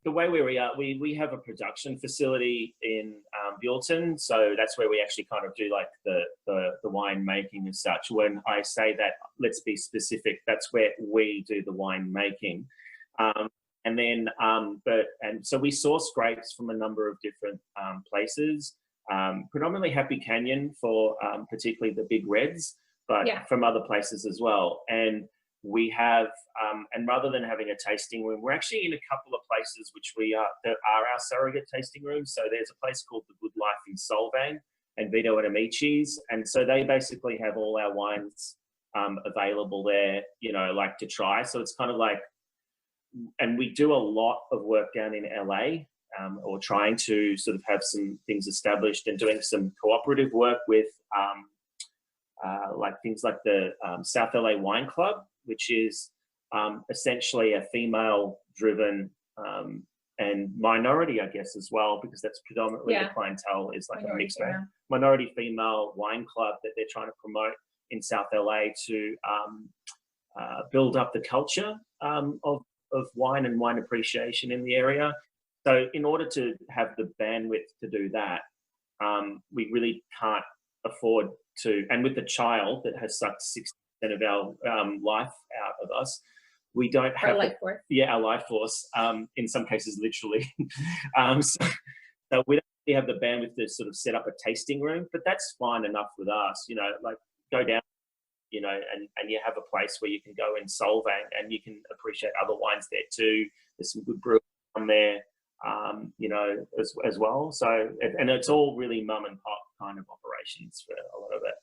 The way we have a production facility in Buellton, so that's where we actually kind of do like the wine making and such. When I say that, let's be specific, that's where we do the wine making. So we source grapes from a number of different places, predominantly Happy Canyon for particularly the big reds, but from other places as well. And we have, and rather than having a tasting room, we're actually in a couple of places which that are our surrogate tasting rooms. So there's a place called The Good Life in Solvang and Vito and Amici's. And so they basically have all our wines available there, like to try. So it's kind of like, and we do a lot of work down in LA, or trying to sort of have some things established and doing some cooperative work with like things like the South LA Wine Club, which is essentially a female-driven and minority, I guess, as well, because that's predominantly the clientele is like a mixed minority female wine club that they're trying to promote in South LA to build up the culture of wine and wine appreciation in the area. So in order to have the bandwidth to do that, we really can't afford to, and with the child that has sucked 60% of our life out of us, we don't have our life force, in some cases literally. So we don't really have the bandwidth to sort of set up a tasting room, but that's fine enough with us, like go down, and you have a place where you can go in Solvang and you can appreciate other wines there too. There's some good brewers on there, as well. So, and it's all really mum and pop kind of operations for a lot of it.